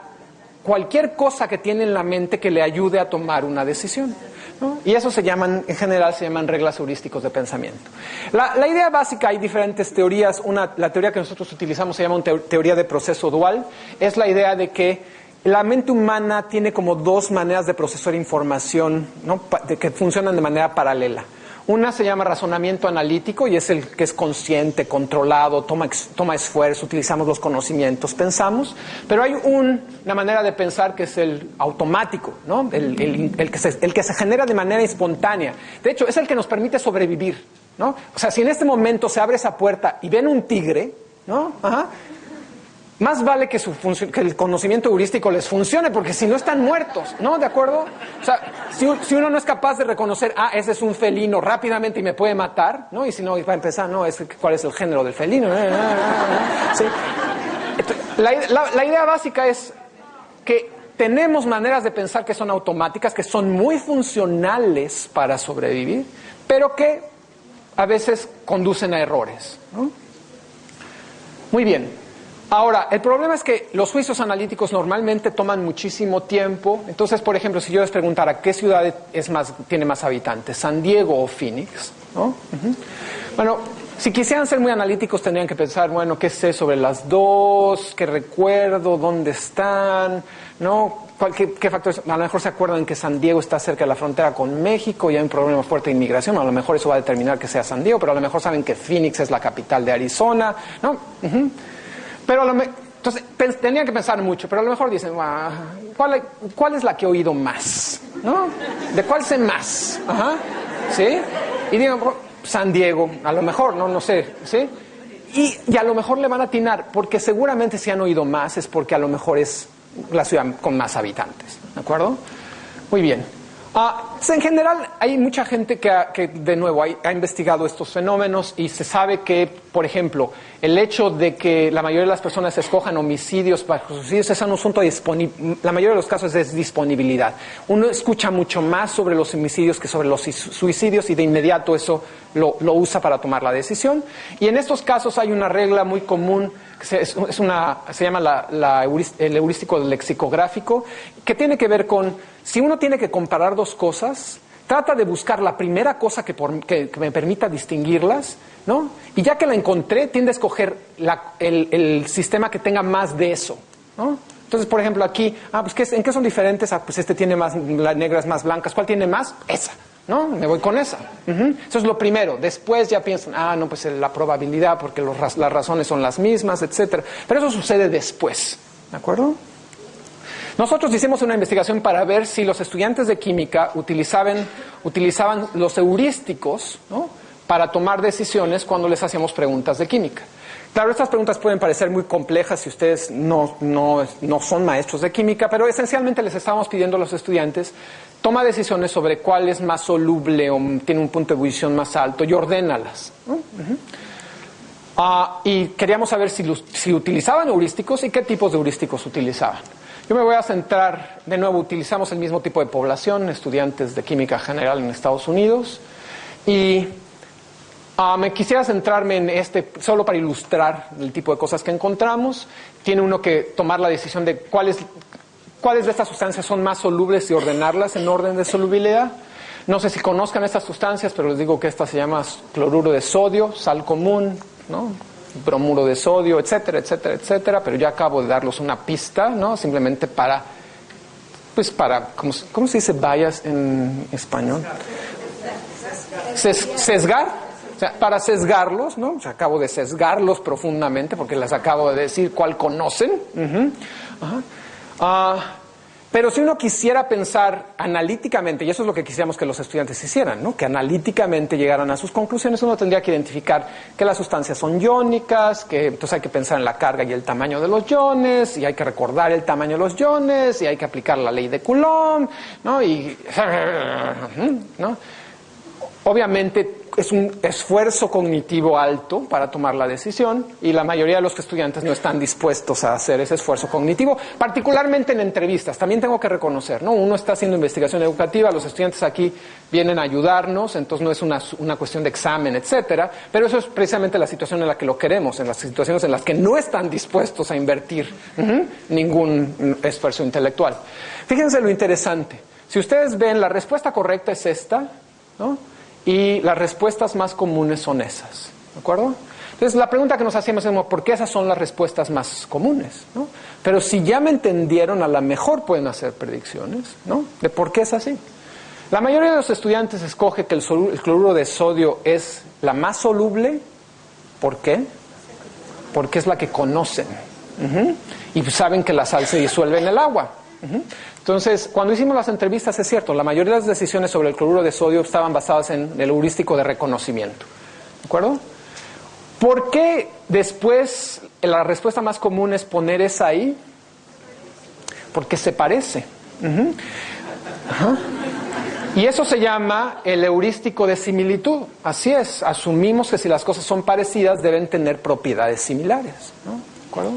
S2: cualquier cosa que tiene en la mente que le ayude a tomar una decisión, ¿no? Y eso en general se llaman reglas heurísticos de pensamiento. La idea básica, hay diferentes teorías. La teoría que nosotros utilizamos se llama teoría de proceso dual. Es la idea de que la mente humana tiene como dos maneras de procesar información, ¿no? Que funcionan de manera paralela. Una se llama razonamiento analítico y es el que es consciente, controlado, toma esfuerzo, utilizamos los conocimientos, pensamos. Pero hay una manera de pensar que es el automático, ¿no? El que se genera de manera espontánea. De hecho, es el que nos permite sobrevivir, ¿no? O sea, si en este momento se abre esa puerta y ven un tigre, ¿no? Ajá. Más vale que el conocimiento heurístico les funcione, porque si no están muertos, ¿no? ¿De acuerdo? O sea, si uno no es capaz de reconocer, ese es un felino rápidamente y me puede matar, ¿no? Y si no, va a empezar, ¿cuál es el género del felino? ¿Sí? La idea básica es que tenemos maneras de pensar que son automáticas, que son muy funcionales para sobrevivir, pero que a veces conducen a errores, ¿no? Muy bien. Ahora, el problema es que los juicios analíticos normalmente toman muchísimo tiempo. Entonces, por ejemplo, si yo les preguntara qué ciudad tiene más habitantes, San Diego o Phoenix, ¿no? Uh-huh. Bueno, si quisieran ser muy analíticos tendrían que pensar, bueno, ¿qué sé sobre las dos? ¿Qué recuerdo? ¿Dónde están? ¿No? ¿Qué factores? A lo mejor se acuerdan que San Diego está cerca de la frontera con México y hay un problema fuerte de inmigración. A lo mejor eso va a determinar que sea San Diego, pero a lo mejor saben que Phoenix es la capital de Arizona, ¿no? Uh-huh. Pero entonces tenían que pensar mucho, pero a lo mejor dicen, ¿cuál es la que he oído más? ¿No? ¿De cuál sé más? Ajá. ¿Sí? Y digan, San Diego, a lo mejor, no sé, ¿sí? Y a lo mejor le van a atinar, porque seguramente si han oído más es porque a lo mejor es la ciudad con más habitantes, ¿de acuerdo? Muy bien. En general hay mucha gente que de nuevo ha investigado estos fenómenos y se sabe que, por ejemplo, el hecho de que la mayoría de las personas escojan homicidios para suicidios es un asunto de la mayoría de los casos es disponibilidad. Uno escucha mucho más sobre los homicidios que sobre los suicidios y de inmediato eso lo usa para tomar la decisión. Y en estos casos hay una regla muy común se llama el heurístico lexicográfico, que tiene que ver con, si uno tiene que comparar dos cosas, trata de buscar la primera cosa que me permita distinguirlas, ¿no? Y ya que la encontré, tiende a escoger el sistema que tenga más de eso, ¿no? Entonces, por ejemplo, aquí, pues ¿en qué son diferentes? Pues este tiene más las negras más blancas. ¿Cuál tiene más? Esa, ¿no? Me voy con esa. Eso es lo primero. Después ya piensan, no, pues la probabilidad, porque las razones son las mismas, etcétera. Pero eso sucede después, ¿de acuerdo? Nosotros hicimos una investigación para ver si los estudiantes de química utilizaban los heurísticos, ¿no?, para tomar decisiones cuando les hacíamos preguntas de química. Claro, estas preguntas pueden parecer muy complejas si ustedes no son maestros de química, pero esencialmente les estábamos pidiendo a los estudiantes, toma decisiones sobre cuál es más soluble o tiene un punto de ebullición más alto y ordénalas, ¿no? Y queríamos saber si utilizaban heurísticos y qué tipos de heurísticos utilizaban. Yo me voy a centrar, de nuevo, utilizamos el mismo tipo de población, estudiantes de química general en Estados Unidos, y me quisiera centrarme en solo para ilustrar el tipo de cosas que encontramos. Tiene uno que tomar la decisión de cuáles de estas sustancias son más solubles y ordenarlas en orden de solubilidad. No sé si conozcan estas sustancias, pero les digo que esta se llama cloruro de sodio, sal común, ¿no?, bromuro de sodio, etcétera, etcétera, etcétera, pero ya acabo de darles una pista, ¿no?, simplemente para, ¿cómo se dice bias en español? Sesgar, o sea, para sesgarlos, ¿no? O sea, acabo de sesgarlos profundamente porque les acabo de decir cuál conocen. Pero si uno quisiera pensar analíticamente, y eso es lo que quisiéramos que los estudiantes hicieran, ¿no?, que analíticamente llegaran a sus conclusiones, uno tendría que identificar que las sustancias son iónicas, que entonces hay que pensar en la carga y el tamaño de los iones, y hay que recordar el tamaño de los iones, y hay que aplicar la ley de Coulomb, ¿no? ¿no? Obviamente es un esfuerzo cognitivo alto para tomar la decisión y la mayoría de los estudiantes no están dispuestos a hacer ese esfuerzo cognitivo, particularmente en entrevistas. También tengo que reconocer, ¿no? Uno está haciendo investigación educativa, los estudiantes aquí vienen a ayudarnos, entonces no es una cuestión de examen, etcétera, pero eso es precisamente la situación en la que lo queremos, en las situaciones en las que no están dispuestos a invertir ningún esfuerzo intelectual. Fíjense lo interesante. Si ustedes ven, la respuesta correcta es esta, ¿no? Y las respuestas más comunes son esas, ¿de acuerdo? Entonces, la pregunta que nos hacemos es, ¿por qué esas son las respuestas más comunes? ¿No? Pero si ya me entendieron, a lo mejor pueden hacer predicciones, ¿no? De por qué es así. La mayoría de los estudiantes escoge que el cloruro de sodio es la más soluble. ¿Por qué? Porque es la que conocen. Y saben que la sal se disuelve en el agua. Entonces, cuando hicimos las entrevistas, es cierto, la mayoría de las decisiones sobre el cloruro de sodio estaban basadas en el heurístico de reconocimiento. ¿De acuerdo? ¿Por qué después la respuesta más común es poner esa ahí? Porque se parece. Y eso se llama el heurístico de similitud. Así es, asumimos que si las cosas son parecidas deben tener propiedades similares, ¿no? ¿De acuerdo?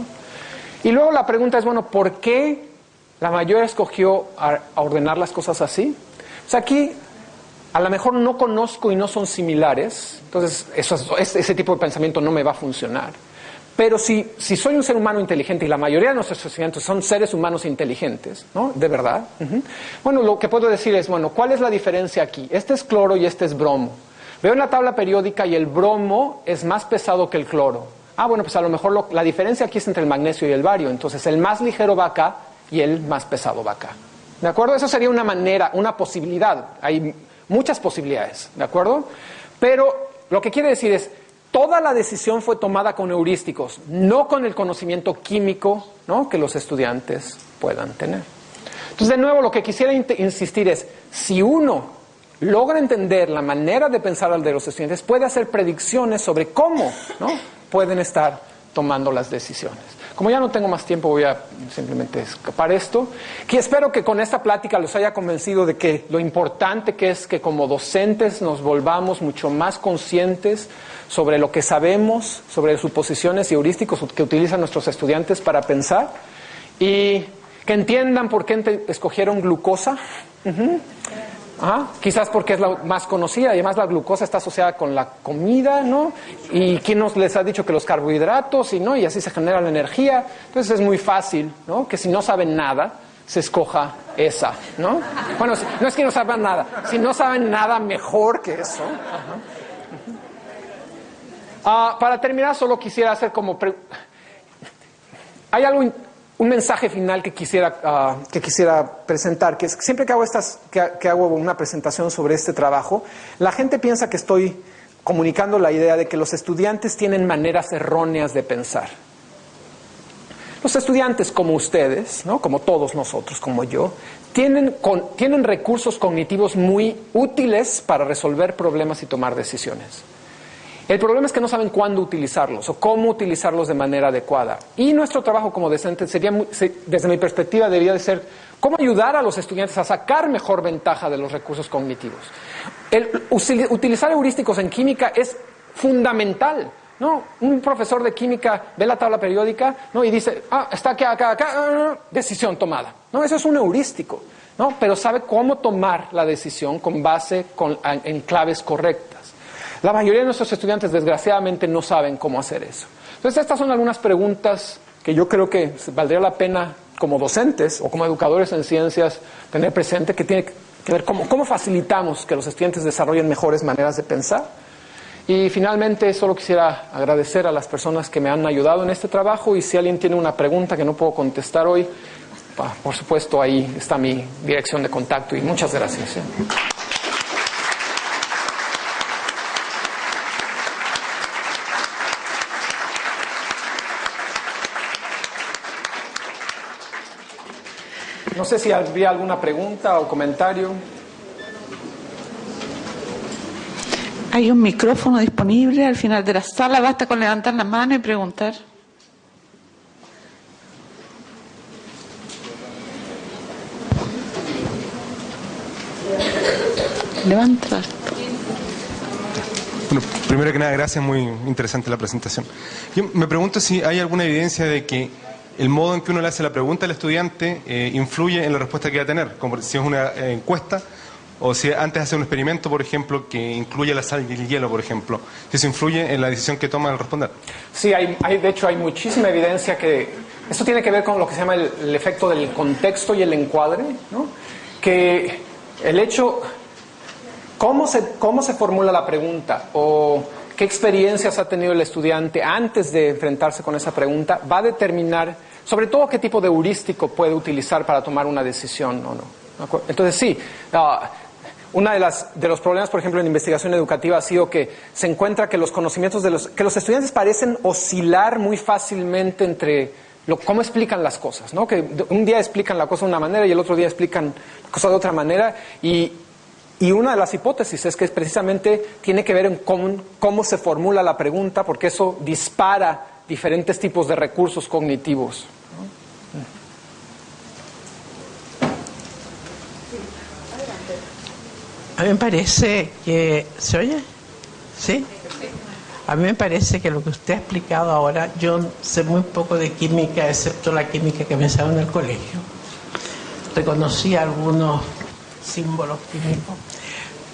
S2: Y luego la pregunta es, bueno, ¿por qué la mayoría escogió a ordenar las cosas así? O sea, aquí a lo mejor no conozco y no son similares, entonces ese tipo de pensamiento no me va a funcionar. Pero si soy un ser humano inteligente y la mayoría de nuestros estudiantes son seres humanos inteligentes, ¿no? De verdad. Bueno, lo que puedo decir es, bueno, ¿cuál es la diferencia aquí? Este es cloro y este es bromo. Veo en la tabla periódica y el bromo es más pesado que el cloro. Bueno, pues a lo mejor la diferencia aquí es entre el magnesio y el bario. Entonces el más ligero va acá y el más pesado va acá. ¿De acuerdo? Eso sería una manera, una posibilidad. Hay muchas posibilidades, ¿de acuerdo? Pero lo que quiere decir es, toda la decisión fue tomada con heurísticos, no con el conocimiento químico, ¿no?, que los estudiantes puedan tener. Entonces, de nuevo, lo que quisiera insistir es, si uno logra entender la manera de pensar de los estudiantes, puede hacer predicciones sobre cómo, ¿no?, pueden estar tomando las decisiones. Como ya no tengo más tiempo, voy a simplemente escapar esto. Que espero que con esta plática los haya convencido de que lo importante que es que como docentes nos volvamos mucho más conscientes sobre lo que sabemos, sobre suposiciones y heurísticos que utilizan nuestros estudiantes para pensar, y que entiendan por qué escogieron glucosa. Quizás porque es la más conocida y además la glucosa está asociada con la comida, ¿no? Y quién nos les ha dicho que los carbohidratos y así se genera la energía. Entonces es muy fácil, ¿no?, que si no saben nada se escoja esa, ¿no? Bueno, no es que no saben nada, si no saben nada mejor que eso. Para terminar, solo quisiera hacer como hay algo un mensaje final que quisiera presentar, que es que siempre que hago una presentación sobre este trabajo, la gente piensa que estoy comunicando la idea de que los estudiantes tienen maneras erróneas de pensar. Los estudiantes, como ustedes, ¿no?, como todos nosotros, como yo, tienen recursos cognitivos muy útiles para resolver problemas y tomar decisiones. El problema es que no saben cuándo utilizarlos o cómo utilizarlos de manera adecuada. Y nuestro trabajo como docente desde mi perspectiva, debería de ser cómo ayudar a los estudiantes a sacar mejor ventaja de los recursos cognitivos. Utilizar heurísticos en química es fundamental, ¿no? Un profesor de química ve la tabla periódica, ¿no?, y dice, está acá, decisión tomada. No, eso es un heurístico, ¿no? Pero sabe cómo tomar la decisión con base en claves correctas. La mayoría de nuestros estudiantes, desgraciadamente, no saben cómo hacer eso. Entonces, estas son algunas preguntas que yo creo que valdría la pena, como docentes o como educadores en ciencias, tener presente, que tiene que ver cómo facilitamos que los estudiantes desarrollen mejores maneras de pensar. Y finalmente, solo quisiera agradecer a las personas que me han ayudado en este trabajo, y si alguien tiene una pregunta que no puedo contestar hoy, por supuesto, ahí está mi dirección de contacto, y muchas gracias. No sé si habría alguna pregunta o comentario.
S1: Hay un micrófono disponible al final de la sala, basta con levantar la mano y preguntar. Levanta.
S6: Bueno, primero que nada, gracias, muy interesante la presentación. Yo me pregunto si hay alguna evidencia de que el modo en que uno le hace la pregunta al estudiante influye en la respuesta que va a tener, como si es una encuesta o si antes de hacer un experimento, por ejemplo, que incluye la sal y el hielo, por ejemplo, si eso influye en la decisión que toma al responder.
S2: Sí, de hecho hay muchísima evidencia que esto tiene que ver con lo que se llama el efecto del contexto y el encuadre, ¿no? Que el hecho, cómo se formula la pregunta o qué experiencias ha tenido el estudiante antes de enfrentarse con esa pregunta va a determinar, sobre todo, qué tipo de heurístico puede utilizar para tomar una decisión o no. Entonces sí, uno de los problemas, por ejemplo, en investigación educativa ha sido que se encuentra que los conocimientos que los estudiantes parecen oscilar muy fácilmente entre cómo explican las cosas, ¿no? Que un día explican la cosa de una manera y el otro día explican la cosa de otra manera, y una de las hipótesis es que precisamente tiene que ver en cómo se formula la pregunta, porque eso dispara diferentes tipos de recursos cognitivos, ¿no?
S7: A mí me parece que... ¿Se oye? ¿Sí? A mí me parece que lo que usted ha explicado ahora, yo sé muy poco de química, excepto la química que me enseñaron en el colegio. Reconocí algunos símbolos químicos,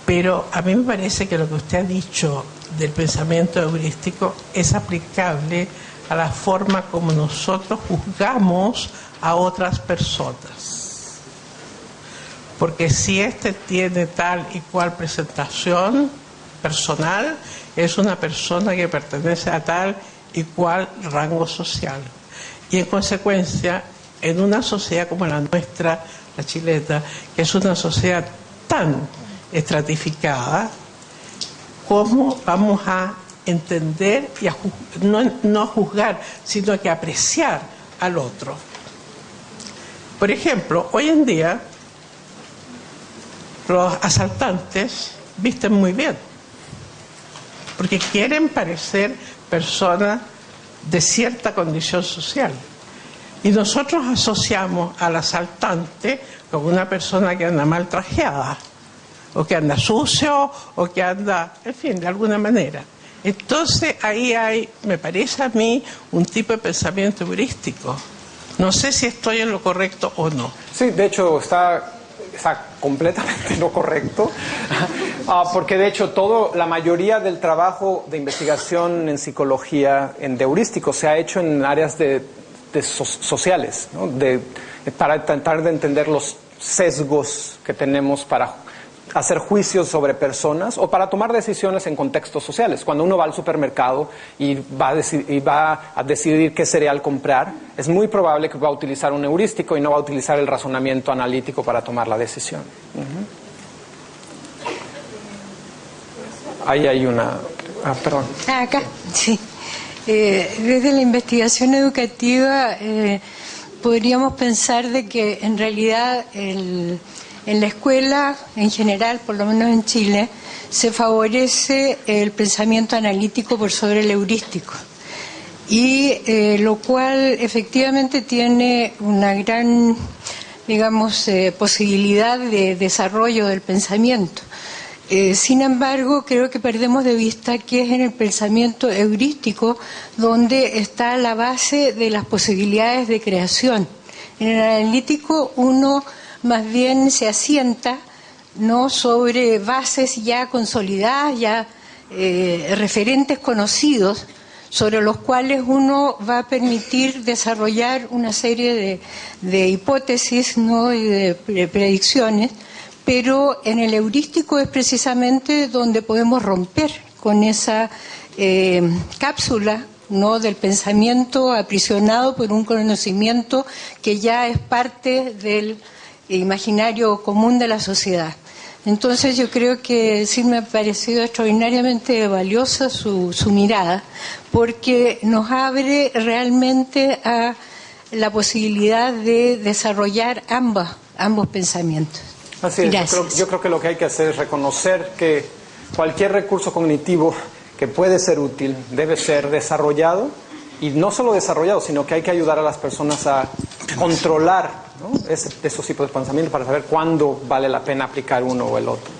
S7: pero a mí me parece que lo que usted ha dicho del pensamiento heurístico es aplicable a la forma como nosotros juzgamos a otras personas. Porque si éste tiene tal y cual presentación personal, es una persona que pertenece a tal y cual rango social. Y en consecuencia, en una sociedad como la nuestra, la chilena, que es una sociedad tan estratificada, ¿cómo vamos a entender y no a juzgar, sino que apreciar al otro? Por ejemplo, hoy en día los asaltantes visten muy bien, porque quieren parecer personas de cierta condición social. Y nosotros asociamos al asaltante como una persona que anda mal trajeada, o que anda sucio, o que anda, en fin, de alguna manera. Entonces ahí hay, me parece a mí, un tipo de pensamiento heurístico. No sé si estoy en lo correcto o no.
S2: Sí, de hecho está completamente lo correcto, porque de hecho la mayoría del trabajo de investigación en psicología, de heurístico, se ha hecho en áreas sociales, ¿no? Para tratar de entender los sesgos que tenemos para hacer juicios sobre personas o para tomar decisiones en contextos sociales. Cuando uno va al supermercado y va a decidir qué cereal comprar, es muy probable que va a utilizar un heurístico y no va a utilizar el razonamiento analítico para tomar la decisión. Ahí hay una... perdón.
S8: Acá, sí. Desde la investigación educativa podríamos pensar de que en realidad en la escuela, en general, por lo menos en Chile, se favorece el pensamiento analítico por sobre el heurístico. Y lo cual efectivamente tiene una gran, digamos, posibilidad de desarrollo del pensamiento. Sin embargo, creo que perdemos de vista que es en el pensamiento heurístico donde está la base de las posibilidades de creación. En el analítico uno más bien se asienta, ¿no?, sobre bases ya consolidadas, ya referentes conocidos, sobre los cuales uno va a permitir desarrollar una serie de hipótesis, ¿no?, y de predicciones. Pero en el heurístico es precisamente donde podemos romper con esa cápsula, ¿no?, del pensamiento aprisionado por un conocimiento que ya es parte del imaginario común de la sociedad. Entonces yo creo que sí me ha parecido extraordinariamente valiosa su mirada, porque nos abre realmente a la posibilidad de desarrollar ambos pensamientos.
S2: Así es, yo creo que lo que hay que hacer es reconocer que cualquier recurso cognitivo que puede ser útil debe ser desarrollado, y no solo desarrollado, sino que hay que ayudar a las personas a controlar, ¿no?, esos tipos de pensamiento para saber cuándo vale la pena aplicar uno o el otro.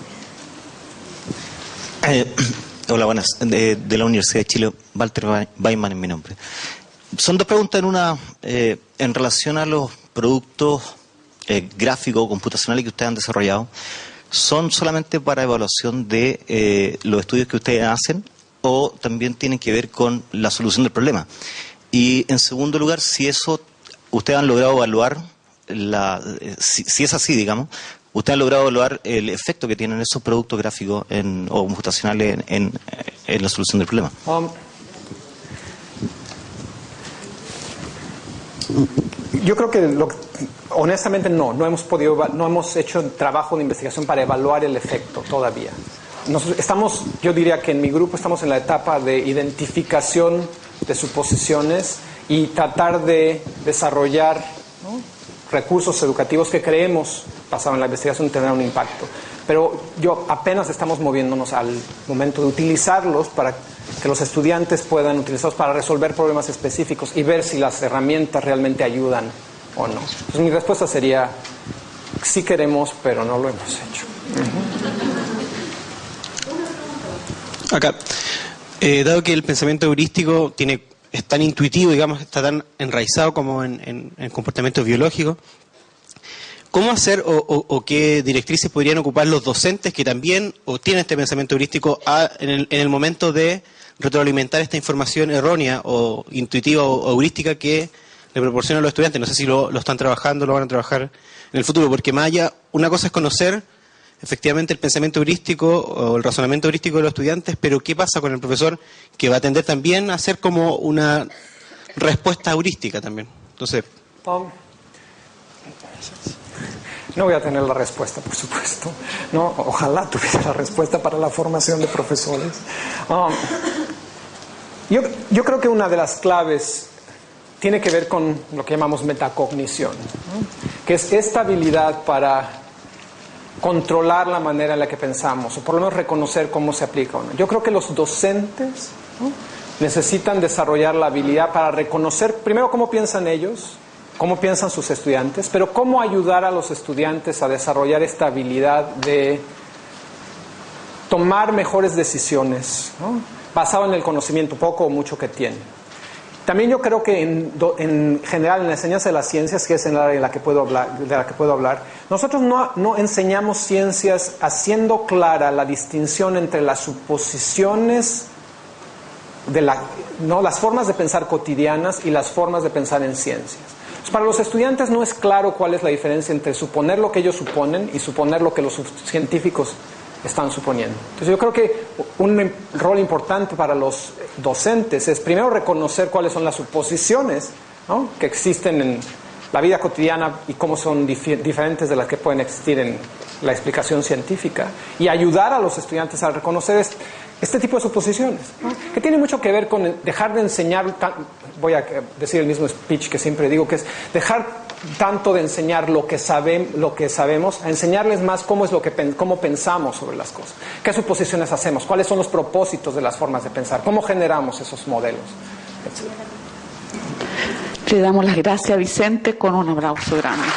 S9: Hola, buenas. De la Universidad de Chile, Walter Weiman es mi nombre. Son dos preguntas en una. En relación a los productos gráficos o computacionales que ustedes han desarrollado, ¿son solamente para evaluación de los estudios que ustedes hacen o también tienen que ver con la solución del problema? Y en segundo lugar, si eso ustedes han logrado evaluar, si es así, digamos, ¿ustedes han logrado evaluar el efecto que tienen esos productos gráficos o computacionales en la solución del problema?
S2: Yo creo que honestamente no hemos hecho trabajo de investigación para evaluar el efecto todavía. Yo diría que en mi grupo estamos en la etapa de identificación de suposiciones y tratar de desarrollar, ¿no?, recursos educativos que creemos, basado en la investigación, tendrán un impacto. Pero apenas estamos moviéndonos al momento de utilizarlos para que los estudiantes puedan utilizarlos para resolver problemas específicos y ver si las herramientas realmente ayudan o no. Entonces, mi respuesta sería, sí queremos, pero no lo hemos hecho.
S10: Acá, dado que el pensamiento heurístico es tan intuitivo, digamos, está tan enraizado como en comportamientos biológicos, ¿cómo hacer o qué directrices podrían ocupar los docentes que también tienen este pensamiento heurístico en el momento de retroalimentar esta información erróea o intuitiva o heurística que le proporcionan a los estudiantes? No sé si lo están trabajando, lo van a trabajar en el futuro, porque más allá, una cosa es conocer efectivamente el pensamiento heurístico o el razonamiento heurístico de los estudiantes, pero ¿qué pasa con el profesor que va a tender también a hacer como una respuesta heurística también? Entonces...
S2: No voy a tener la respuesta, por supuesto. No, ojalá tuviera la respuesta para la formación de profesores. Yo creo que una de las claves tiene que ver con lo que llamamos metacognición, ¿no?, que es esta habilidad para controlar la manera en la que pensamos, o por lo menos reconocer cómo se aplica o no. Yo creo que los docentes, ¿no?, necesitan desarrollar la habilidad para reconocer primero cómo piensan ellos, cómo piensan sus estudiantes, pero cómo ayudar a los estudiantes a desarrollar esta habilidad de tomar mejores decisiones, ¿no?, basado en el conocimiento poco o mucho que tienen. También yo creo que en general en la enseñanza de las ciencias, que es en el área de la que puedo hablar, nosotros no enseñamos ciencias haciendo clara la distinción entre las suposiciones las formas de pensar cotidianas y las formas de pensar en ciencias. Para los estudiantes no es claro cuál es la diferencia entre suponer lo que ellos suponen y suponer lo que los científicos están suponiendo. Entonces yo creo que un rol importante para los docentes es primero reconocer cuáles son las suposiciones, ¿no?, que existen en la vida cotidiana y cómo son diferentes de las que pueden existir en la explicación científica, y ayudar a los estudiantes a reconocer este tipo de suposiciones, ¿no?, que tiene mucho que ver con dejar de enseñar, voy a decir el mismo speech que siempre digo, que es dejar tanto de enseñar lo que sabemos, a enseñarles más cómo pensamos sobre las cosas, qué suposiciones hacemos, cuáles son los propósitos de las formas de pensar, cómo generamos esos modelos, etc.
S1: Le damos las gracias a Vicente con un aplauso grande.